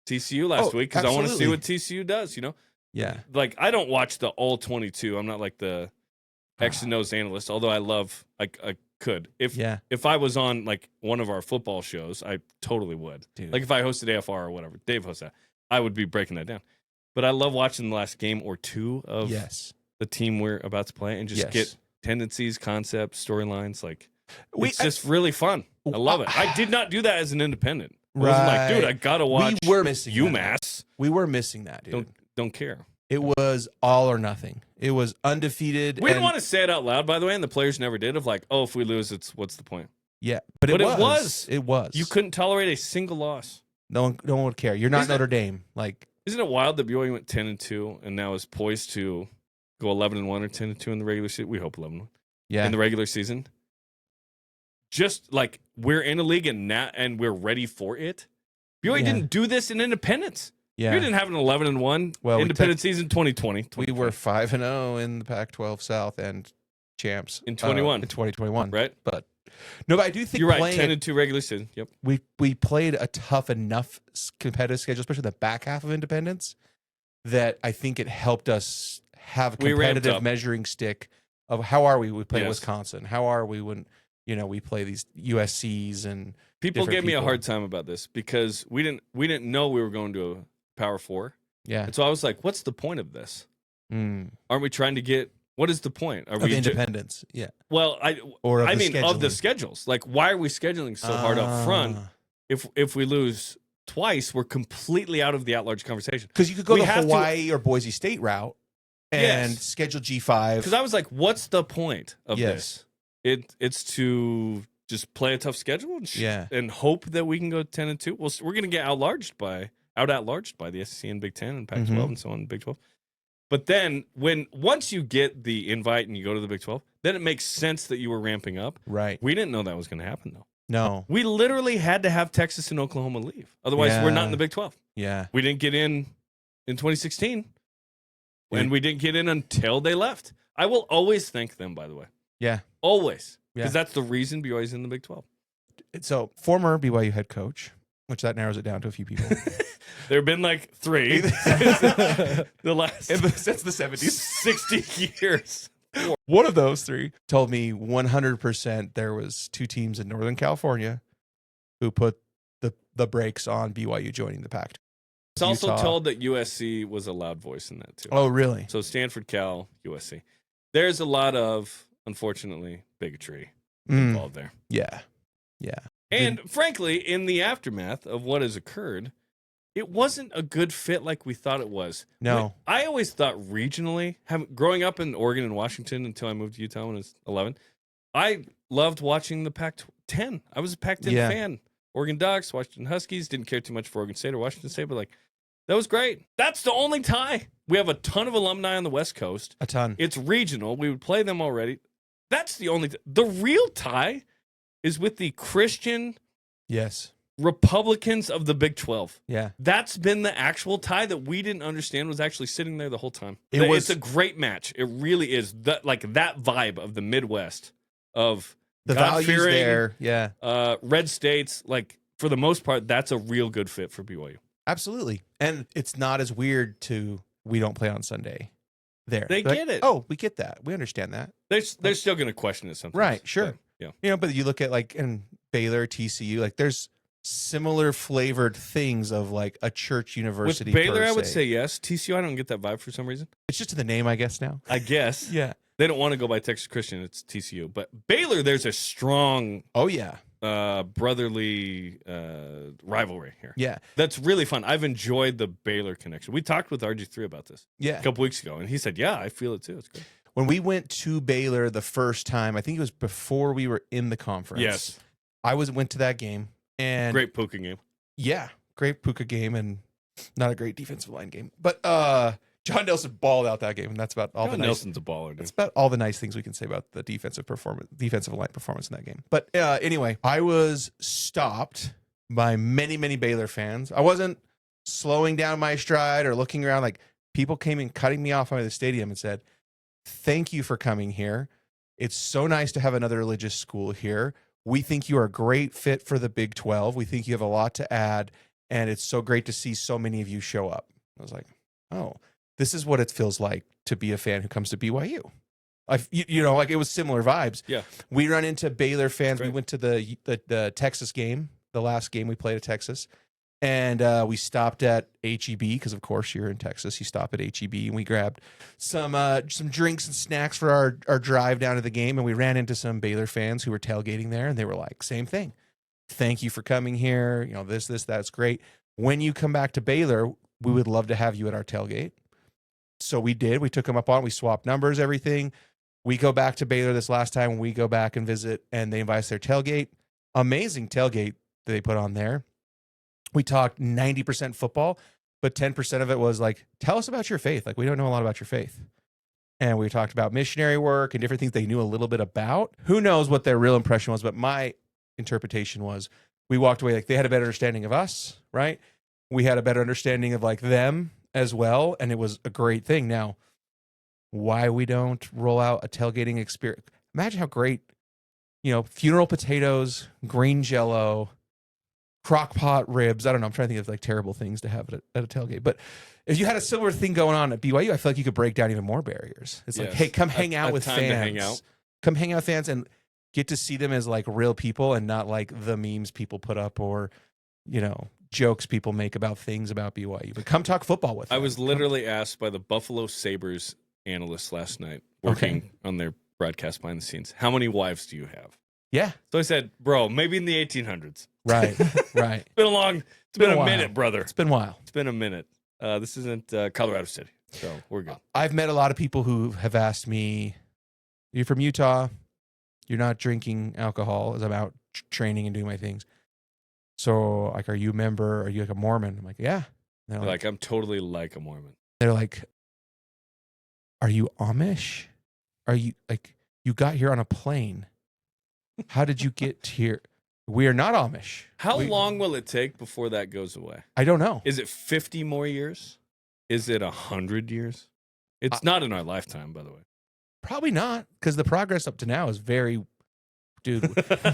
TCU last week because I want to see what TCU does, you know? Yeah. Like I don't watch the all 22. I'm not like the X and O's analyst, although I love I could. If I was on like one of our football shows, I totally would. Dude. Like if I hosted AFR or whatever, Dave hosts that, I would be breaking that down. But I love watching the last game or two of the team we're about to play and just get tendencies, concepts, storylines. Like it's just really fun. I love it. I did not do that as an independent. I wasn't like, dude, I gotta watch We were missing UMass. We were missing that, dude. Don't care. It was all or nothing. It was undefeated. We didn't want to say it out loud, by the way, and the players never did. Of like, oh, if we lose, what's the point? Yeah, but it was. It was. You couldn't tolerate a single loss. No one would care. You're not Notre Dame. Like, isn't it wild that BYU went 10-2 and now is poised to go 11-1 or 10-2 in the regular season? We hope 11-1. Yeah, in the regular season. Just like we're in a league and we're ready for it. BYU didn't do this in independence. Yeah, we didn't have an 11-1 independent season 2020. We were 5-0 in the Pac-12 South and champs in 2021. Right, but no, but I do think you're right. 10-2 regular season. Yep. We played a tough enough competitive schedule, especially the back half of independence, that I think it helped us have a competitive measuring stick of how are we? We play Wisconsin. How are we when we play these USCs and people gave me a hard time about this because we didn't know we were going to a Power 4. Yeah. And so I was like, what's the point of this? Aren't we trying to get what is the point? Are of we independence? Yeah. Well, I mean of the schedules. Like why are we scheduling so hard up front? If we lose twice, we're completely out of the at-large conversation. Because you could go the Hawaii or Boise State route and schedule G5. Because I was like, what's the point of this? It's to just play a tough schedule and hope that we can go 10-2. Well, we're going to get out-at-larged by the SEC and Big Ten and Pac-12 and so on, Big 12. But then once you get the invite and you go to the Big 12, then it makes sense that you were ramping up. Right. We didn't know that was going to happen, though. No. We literally had to have Texas and Oklahoma leave. Otherwise, we're not in the Big 12. Yeah. We didn't get in 2016, and we didn't get in until they left. I will always thank them, by the way. Yeah. Always. Because that's the reason BYU's in the Big 12. So, former BYU head coach, which that narrows it down to a few people. There have been like 3 the last since the 70s. 60 years. One of those 3 told me 100% there was 2 teams in Northern California who put the brakes on BYU joining the Pac. It's also told that USC was a loud voice in that too. Oh, really? So Stanford, Cal, USC. There's a lot of, unfortunately, bigotry involved there. Yeah. Yeah. And frankly, in the aftermath of what has occurred, it wasn't a good fit like we thought it was. No. I always thought regionally, growing up in Oregon and Washington until I moved to Utah when I was 11, I loved watching the Pac-10. I was a Pac-10 fan. Oregon Ducks, Washington Huskies, didn't care too much for Oregon State or Washington State, but that was great. That's the only tie. We have a ton of alumni on the West Coast. A ton. It's regional. We would play them already. That's the only the real tie is with the Christian Republicans of the Big 12. Yeah. That's been the actual tie that we didn't understand was actually sitting there the whole time. It's a great match. It really is. That vibe of the Midwest of the values there. Yeah. Red states, for the most part, that's a real good fit for BYU. Absolutely. And it's not as weird we don't play on Sunday there. They get it. Oh, we get that. We understand that. They're still going to question it sometimes. Right. Sure. But, yeah. But you look at in Baylor, TCU, there's similar flavored things of a church university. With Baylor, I would say yes. TCU, I don't get that vibe for some reason. It's just in the name, I guess, now. I guess. Yeah. They don't want to go by Texas Christian. It's TCU. But Baylor, there's a strong brotherly rivalry here. Yeah. That's really fun. I've enjoyed the Baylor connection. We talked with RG3 about this a couple weeks ago, and he said, yeah, I feel it too. It's good. When we went to Baylor the first time, I think it was before we were in the conference. Yes. I went to that game. And great Puka game. Yeah. Great Puka game and not a great defensive line game. But John Nelson balled out that game, and that's about all Nelson's a baller, dude. That's about all the nice things we can say about the defensive line performance in that game. But anyway, I was stopped by many, many Baylor fans. I wasn't slowing down my stride or looking around. People came in cutting me off out of the stadium and said, "Thank you for coming here. It's so nice to have another religious school here. We think you are a great fit for the Big 12. We think you have a lot to add, and it's so great to see so many of you show up." I was like, oh, this is what it feels like to be a fan who comes to BYU. It was similar vibes. Yeah. We run into Baylor fans. Right. We went to the Texas game, the last game we played at Texas, and we stopped at HEB because, of course, you're in Texas. You stop at HEB, and we grabbed some drinks and snacks for our drive down to the game, and we ran into some Baylor fans who were tailgating there, and they were like, same thing. Thank you for coming here. That's great. When you come back to Baylor, we would love to have you at our tailgate. So we did. We took them up on it. We swapped numbers, everything. We go back to Baylor this last time. We go back and visit, and they invite us to their tailgate. Amazing tailgate that they put on there. We talked 90% football, but 10% of it was tell us about your faith. We don't know a lot about your faith. And we talked about missionary work and different things they knew a little bit about. Who knows what their real impression was, but my interpretation was we walked away they had a better understanding of us, right? We had a better understanding of them as well, and it was a great thing. Now, why we don't roll out a tailgating experience? Imagine how great, funeral potatoes, green Jell-O, crock pot ribs. I don't know. I'm trying to think of terrible things to have at a tailgate. But if you had a similar thing going on at BYU, I feel like you could break down even more barriers. It's hey, come hang out with fans. Come hang out with fans and get to see them as real people and not the memes people put up or, jokes people make about things about BYU. But come talk football with them. I was literally asked by the Buffalo Sabres analyst last night, working on their broadcast behind the scenes, how many wives do you have? Yeah. So I said, bro, maybe in the 1800s. Right, right. It's been a minute, brother. It's been a while. It's been a minute. This isn't Colorado City, so we're good. I've met a lot of people who have asked me, "You're from Utah? You're not drinking alcohol as I'm out training and doing my things. So, like, are you a member? Are you like a Mormon? I'm like, yeah. They're like, I'm totally like a Mormon. They're like, are you Amish? Are you like, you got here on a plane? How did you get here? We are not Amish. How long will it take before that goes away? I don't know. Is it 50 more years? Is it 100 years? It's not in our lifetime, by the way. Probably not, because the progress up to now is very, dude,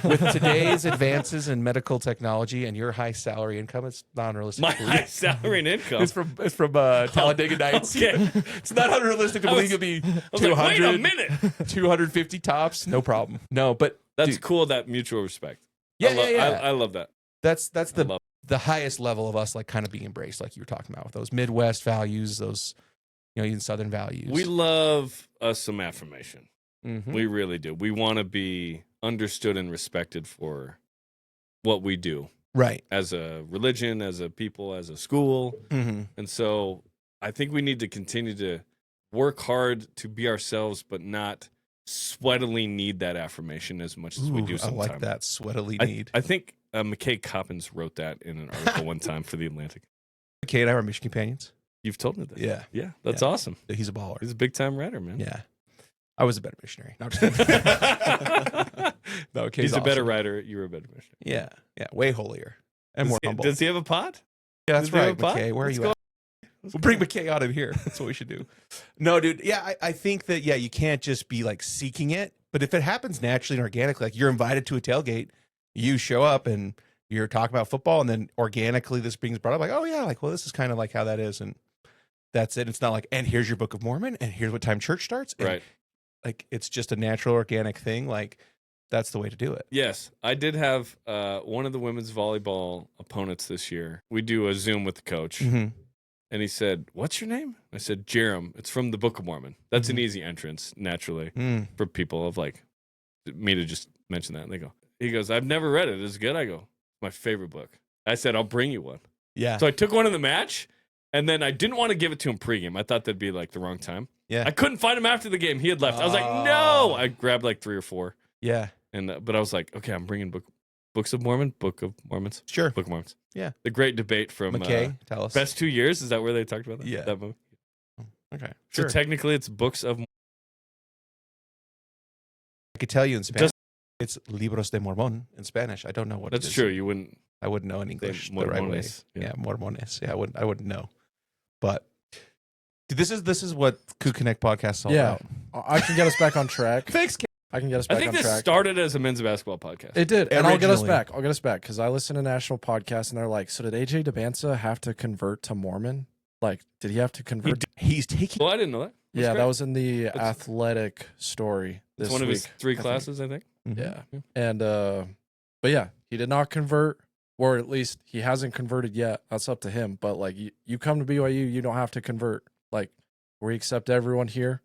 with today's advances in medical technology and your high salary income, it's not unrealistic. My high salary and income? It's from Talladega Nights. Okay. It's not unrealistic to believe you'll be 200, like, wait a minute. 250 tops. No problem. No, but that's dude, cool, that mutual respect. Yeah, I love that. That's the highest level of us, like, kind of being embraced, like you were talking about, with those Midwest values, those, you know, even Southern values. We love us some affirmation. Mm-hmm. We really do. We want to be understood and respected for what we do. Right. As a religion, as a people, as a school. Mm-hmm. And so I think we need to continue to work hard to be ourselves, but not sweatily need that affirmation as much as we do sometimes. I like that, sweatily need. I think McKay Coppins wrote that in an article one time for The Atlantic. McKay and I were mission companions. You've told me that. Yeah. Yeah, that's awesome. He's a baller. He's a big-time writer, man. Yeah. I was a better missionary. No, just kidding. No, he's a better writer. You're a better missionary. Yeah. Yeah. Way holier and more humble. Does he have a pod? Yeah, that's Does he have right, a pod? McKay. Where Let's are you go. at? We'll bring McKay out of here. That's what we should do. No, dude. Yeah, I think that, yeah, you can't just be like seeking it. But if it happens naturally and organically, like you're invited to a tailgate, you show up and you're talking about football, and then organically this being brought up, like, oh yeah, like, well, this is kind of like how that is, and that's it. It's not like, and here's your Book of Mormon, and here's what time church starts. And Right. like, it's just a natural, organic thing. Like, that's the way to do it. Yes, I did have one of the women's volleyball opponents this year. We do a Zoom with the coach, Mm-hmm. and he said, "What's your name?" I said, "Jarom. It's from the Book of Mormon." That's Mm-hmm. an easy entrance, naturally, Mm. for people of like me to just mention that. And they go, he goes, "I've never read it. Is it good?" I go, "My favorite book." I said, "I'll bring you one." Yeah. So I took one in the match, and then I didn't want to give it to him pregame. I thought that'd be like the wrong time. Yeah. I couldn't find him after the game. He had left. I was like, no. I grabbed like 3 or 4. Yeah. And but I was like, okay, I'm bringing Books of Mormon, Book of Mormons. Sure. Book of Mormons. Yeah. The great debate from McKay, tell us. Best 2 Years. Is that where they talked about that? Yeah. That movie? Okay. So Sure. technically it's Books of I could tell you in Spanish. It's Libros de Mormón in Spanish. I don't know what That's it is. true. You wouldn't. I wouldn't know in English the right way. Mormones. Yeah, Mormones. Yeah, I wouldn't know. But dude, this is what CougConnect podcast is all about. I can get us back on track. Thanks, Ken. I can get us I back think on this track. started as a men's basketball podcast. It did, and I'll get us Originally. back because I listen to national podcasts, and they're like, "So did AJ DeBanza have to convert to Mormon? Like, did he have to convert?" He's taking. Well, I didn't know that. That's Yeah, great. that was in the That's- athletic story this It's one of week. his 3 I think. classes, I think. Mhm. Yeah, and but yeah, he did not convert, or at least he hasn't converted yet. That's up to him. But like, you come to BYU, you don't have to convert. Like, we accept everyone here.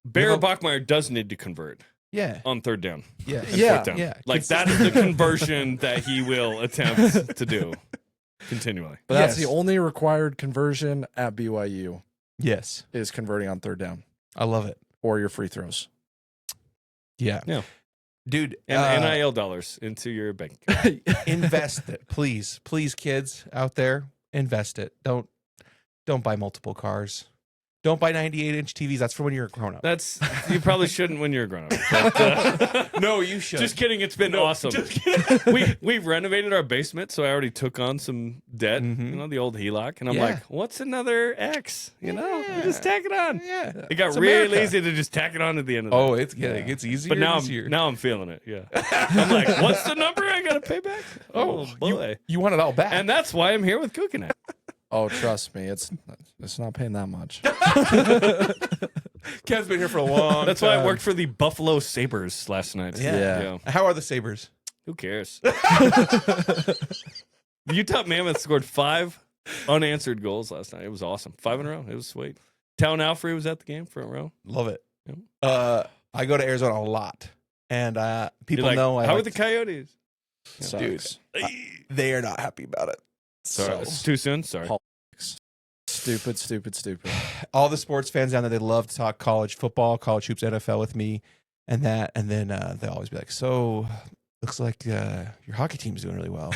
Barry Bachmeyer does need to convert Yeah. on 3rd down. Yeah. And Yeah. 4th down. Yeah. Like that is the conversion that he will attempt to do continually. But that's Yes. the only required conversion at BYU Yes. is converting on 3rd down I love it. or your free throws. Yeah. Yeah. Dude, And NIL dollars into your bank account. invest it, please. Please, kids out there, invest it. Don't buy multiple cars. Don't buy 98-inch TVs. That's for when you're a grown up. That's you probably shouldn't when you're a grown up. But, No, you should. just kidding. It's been awesome. Just kidding. We've renovated our basement, so I already took on some debt. Mhm. You know, the old HELOC, and I'm Yeah. like, what's another X? You know, Yeah. just tack it on. Yeah. It got It's really America. easy to just tack it on at the end of Oh, that. it's getting it's easier. But now and easier. I'm feeling it. Yeah, I'm like, what's the number I gotta pay back? Oh boy, you want it all back. and that's why I'm here with CougConnect. Oh, trust me, it's not paying that much. Ken's been here for a long That's time. why I worked for the Buffalo Sabres last night. Yeah. How are the Sabres? Who cares? The Utah Mammoth scored 5 unanswered goals last night. It was awesome. 5 in a row. It was sweet. Town Alfrey was at the game, front row. Love it. Yeah. I go to Arizona a lot. And people You're like, know how I are the Coyotes? Sucks. they are not happy about it. Sorry, So it's too soon. Sorry. Stupid. all the sports fans down there, they love to talk college football, college hoops, NFL with me. and then they'll always be like, so looks like your hockey team's doing really well.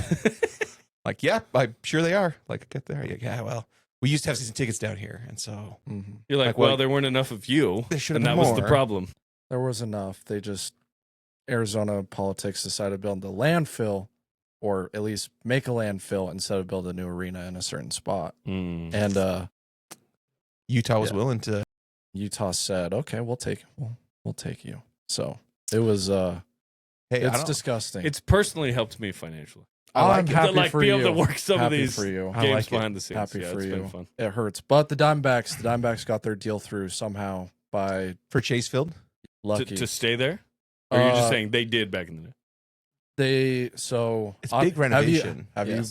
Like, yeah, I'm sure they are. Like, get there. Like, yeah, well, we used to have season tickets down here, and so you're like, well, there weren't enough of you, and that was the problem. There was enough. They just Arizona politics decided to build the landfill, or at least make a landfill instead of build a new arena in a certain spot. And Utah was willing to. Utah said, "Okay, we'll take you." So it was. It's disgusting. It's personally helped me financially. I'm happy for be you. able to work some of these for you. games behind the scenes. Happy yeah, for it's you. been fun. It hurts, but the Diamondbacks got their deal through somehow for Chase Field. Lucky to stay there. Or are you just saying they did back in the day? It's big renovation. Have you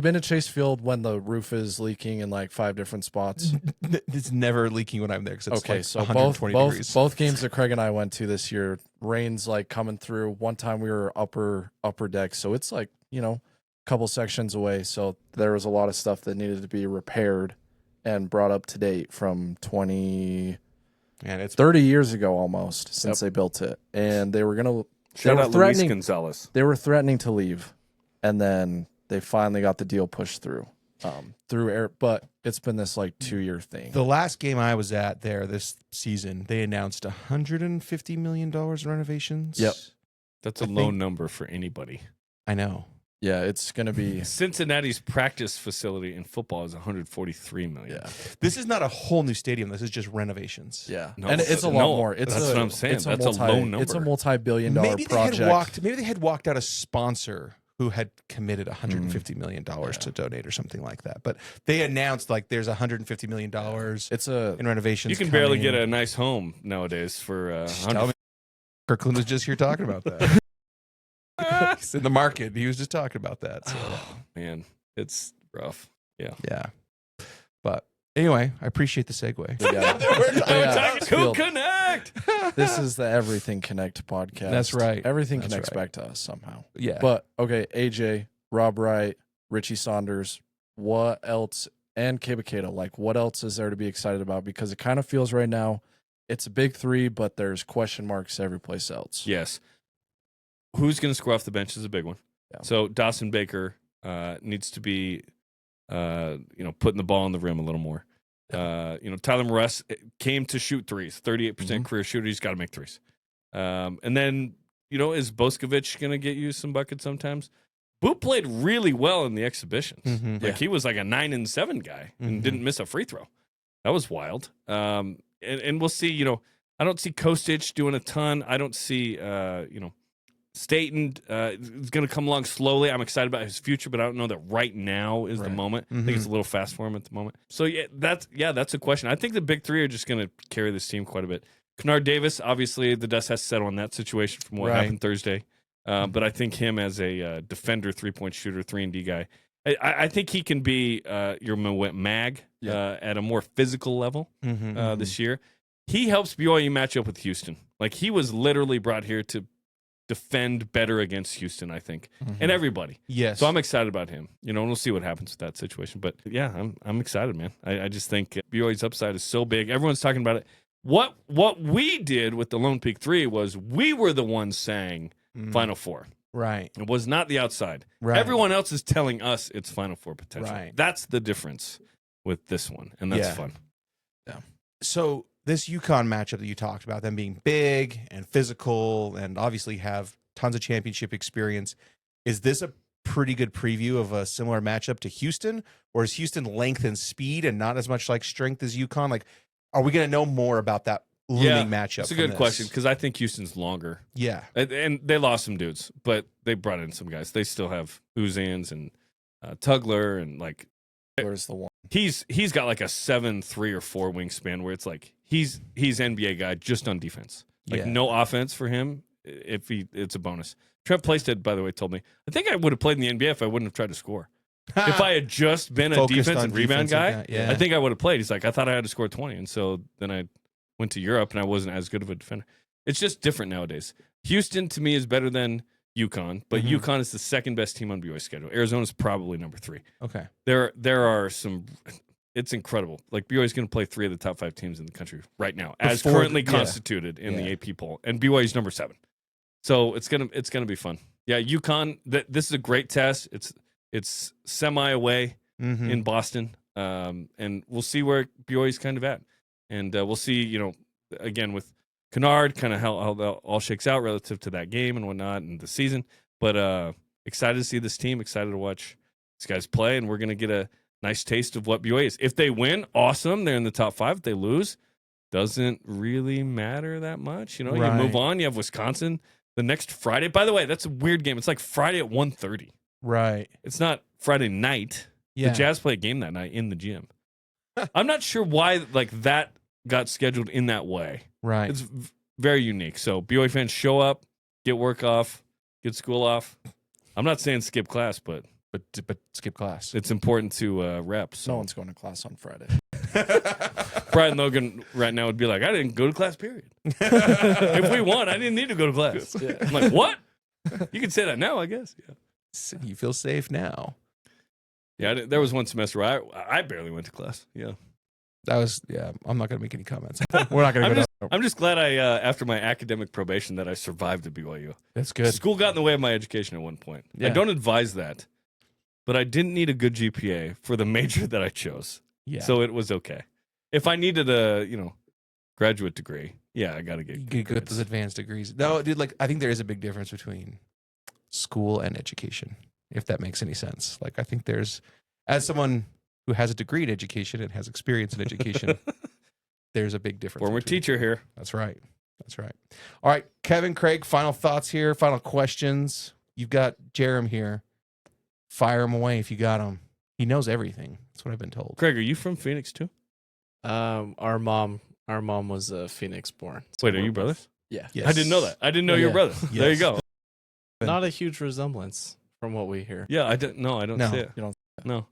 been to Chase Field when the roof is leaking in like 5 different spots? It's never leaking when I'm there because it's okay. Like so 120 degrees. Both games that Craig and I went to this year, rain's like coming through. One time we were upper deck, so it's like a couple sections away. So there was a lot of stuff that needed to be repaired and brought up to date from 30 years ago almost since they built it, and they were gonna. Shout out Luis Gonzalez. They were threatening to leave, and then they finally got the deal pushed through air. But it's been this like 2-year thing. The last game I was at there this season, they announced $150 million in renovations. Yep, that's a low number for anybody. I know. Yeah, it's going to be Cincinnati's practice facility in football is $143 million. Yeah, this is not a whole new stadium. This is just renovations. Yeah, no, and it's a lot more. That's what I'm saying. That's a low number. It's a multi-billion-dollar project. Maybe they had walked out a sponsor who had committed $150 million to donate or something like that. But they announced like there's $150 million. In renovations. You can barely get a nice home nowadays for. Kirkland was just here talking about that. He's in the market. He was just talking about that. So. Oh, man, it's rough. Yeah. But anyway, I appreciate the segue. We're talking CougConnect. This is the Everything Connect podcast. That's right. Everything connects back to us somehow. Yeah. But okay, AJ, Rob Wright, Richie Saunders, what else? And Kebakata, like what else is there to be excited about? Because it kind of feels right now it's a big 3, but there's question marks every place else. Yes. Who's going to score off the bench is a big one. Yeah. So Dawson Baker needs to be, putting the ball on the rim a little more. Tyler Morris came to shoot threes, 38% career shooter. He's got to make threes. And then, is Boskovic going to get you some buckets sometimes? Boot played really well in the exhibitions. He was like a 9-7 guy and didn't miss a free throw. That was wild. And we'll see. I don't see Kostic doing a ton. I don't see Staten is going to come along slowly. I'm excited about his future, but I don't know that right now is the moment. I think it's a little fast for him at the moment. So that's a question. I think the big 3 are just going to carry this team quite a bit. Kennard Davis, obviously, the dust has to settle on that situation from what happened Thursday. But I think him as a defender, 3-point shooter, 3-and-D guy, I think he can be your mag at a more physical level this year. He helps BYU match up with Houston. Like he was literally brought here to defend better against Houston, I think, and everybody. Yes. So I'm excited about him. And we'll see what happens with that situation. But yeah, I'm excited, man. I just think BYU's upside is so big. Everyone's talking about it. What we did with the Lone Peak 3 was we were the ones saying Final Four. Right. It was not the outside. Right. Everyone else is telling us it's Final Four potential. Right. That's the difference with this one, and that's fun. Yeah. So this UConn matchup that you talked about, them being big and physical and obviously have tons of championship experience, is this a pretty good preview of a similar matchup to Houston? Or is Houston length and speed and not as much like strength as UConn? Like, are we going to know more about that looming matchup? That's a good question because I think Houston's longer. Yeah. And they lost some dudes, but they brought in some guys. They still have Uzans and Tugler and like. Where's the one? He's got like a 7'3" or 4 wingspan where it's like he's NBA guy just on defense. Like no offense for him. It's a bonus. Trent Playstead, by the way, told me I think I would have played in the NBA if I wouldn't have tried to score. If I had just been a defense and rebound guy, I think I would have played. He's like, I thought I had to score 20, and so then I went to Europe and I wasn't as good of a defender. It's just different nowadays. Houston to me is better than UConn, but UConn is the second best team on BYU's schedule. Arizona's probably number 3. Okay. There are some it's incredible. Like BYU is going to play 3 of the top 5 teams in the country right now, as Before currently the- constituted in the AP poll, and BYU's number 7. So it's gonna be fun. Yeah, UConn. This is a great test. It's semi away in Boston, and we'll see where BYU's kind of at, and we'll see. Again with Kennard, kind of how that all shakes out relative to that game and whatnot and the season. But excited to see this team. Excited to watch these guys play, and we're gonna get a nice taste of what BYU is. If they win, awesome. They're in the top 5. If they lose, doesn't really matter that much. You move on. You have Wisconsin the next Friday. By the way, that's a weird game. It's like Friday at 1:30. Right. It's not Friday night. Yeah. The Jazz play a game that night in the gym. I'm not sure why that got scheduled in that way. Right. It's very unique. So BYU fans, show up, get work off, get school off. I'm not saying skip class, but skip class. it's important to rep. So No one's going to class on Friday. Brian Logan right now would be like, I didn't go to class, period. If we won, I didn't need to go to class. Yeah. I'm like, what? You can say that now, I guess. Yeah. You feel safe now. Yeah, there was one semester where I barely went to class. Yeah. That was, I'm not going to make any comments. We're not going to go down. I'm just glad after my academic probation, that I survived at BYU. That's good. School got in the way of my education at one point. Yeah. I don't advise that, but I didn't need a good GPA for the major that I chose. Yeah. So it was okay. If I needed a, graduate degree, I got to get you good get those advanced degrees. No, dude, I think there is a big difference between school and education, if that makes any sense. I think there's, as someone who has a degree in education and has experience in education, there's a big difference. Former between- teacher here. That's right. That's right. All right, Kevin, Craig, final thoughts here, final questions. You've got Jarom here. Fire him away if you got him. He knows everything. That's what I've been told. Craig, are you from Phoenix too? Our mom was Phoenix born. So Wait, are we're you both- brothers? Yeah. Yes. I didn't know that. I didn't know you were Yeah. brothers. There you Yes. go. Not a huge resemblance from what we hear. Yeah, I don't. No, I don't No, see it. you don't- No,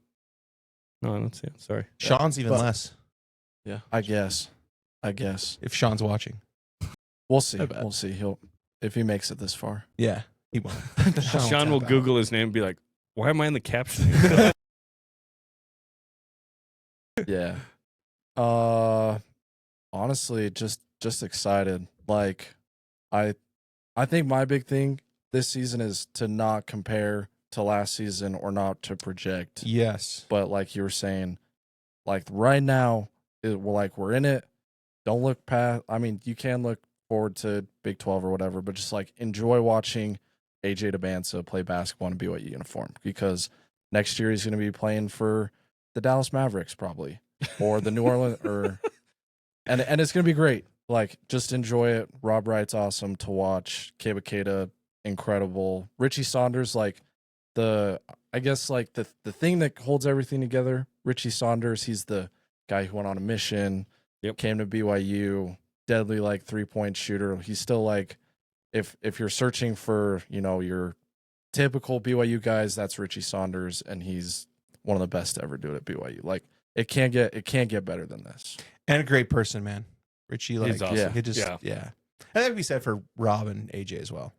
I don't see it. Sorry. Sean's even But- less, I guess. if Sean's watching. We'll see. I bet. We'll see. If he makes it this far. Yeah, he won't. Sean will tap out. Google his name and be like, "Why am I in the caption?" Yeah. Honestly, just excited. I think my big thing this season is to not compare to last season or not to project. Yes. But like you were saying, right now, we're in it. Don't look past. I mean, you can look forward to Big 12 or whatever, but just enjoy watching AJ DeBanza play basketball in a BYU uniform, because next year he's going to be playing for the Dallas Mavericks probably, or the New Orleans, and it's going to be great. Just enjoy it. Rob Wright's awesome to watch. Keba Keita, incredible. Richie Saunders, the thing that holds everything together. Richie Saunders, he's the guy who went on a mission, came to BYU, deadly 3-point shooter. He's still if you're searching for your typical BYU guys, that's Richie Saunders, and he's one of the best to ever do it at BYU. It can't get better than this. And a great person, man. Richie, He's awesome. yeah, he just, yeah. And that would be said for Rob and AJ as well.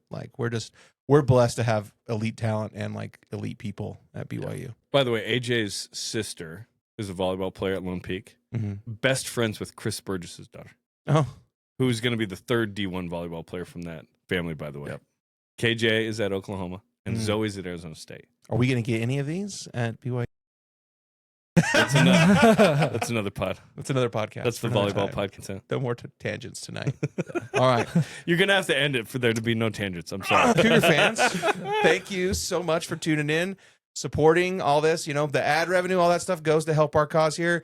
We're blessed to have elite talent and elite people at BYU. By the way, AJ's sister is a volleyball player at Lone Peak. Mm-hmm. Best friends with Chris Burgess's daughter, Oh, who's going to be the third D1 volleyball player from that family, by the way. Yep. KJ is at Oklahoma, and Zoe's at Arizona State. are we going to get any of these at BYU? That's another pod. That's another podcast. That's the for another volleyball time. pod consent. No more tangents tonight. All right. You're going to have to end it for there to be no tangents. I'm sorry. Cougar fans, thank you so much for tuning in, supporting all this. The ad revenue, all that stuff goes to help our cause here.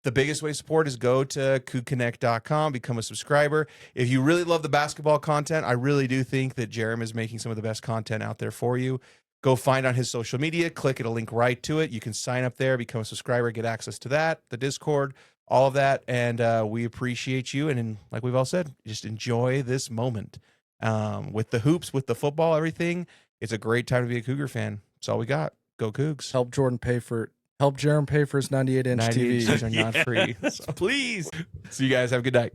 The biggest way to support is go to CougConnect.com, become a subscriber. If you really love the basketball content, I really do think that Jarom is making some of the best content out there for you. Go find on his social media, click it, a link right to it. You can sign up there, become a subscriber, get access to that, the Discord, all of that. And we appreciate you. And like we've all said, just enjoy this moment with the hoops, with the football, everything. It's a great time to be a Cougar fan. That's all we got. Go Cougs. Help Jarom pay for his 98-inch TV. Are not free. Please. So you guys have a good night.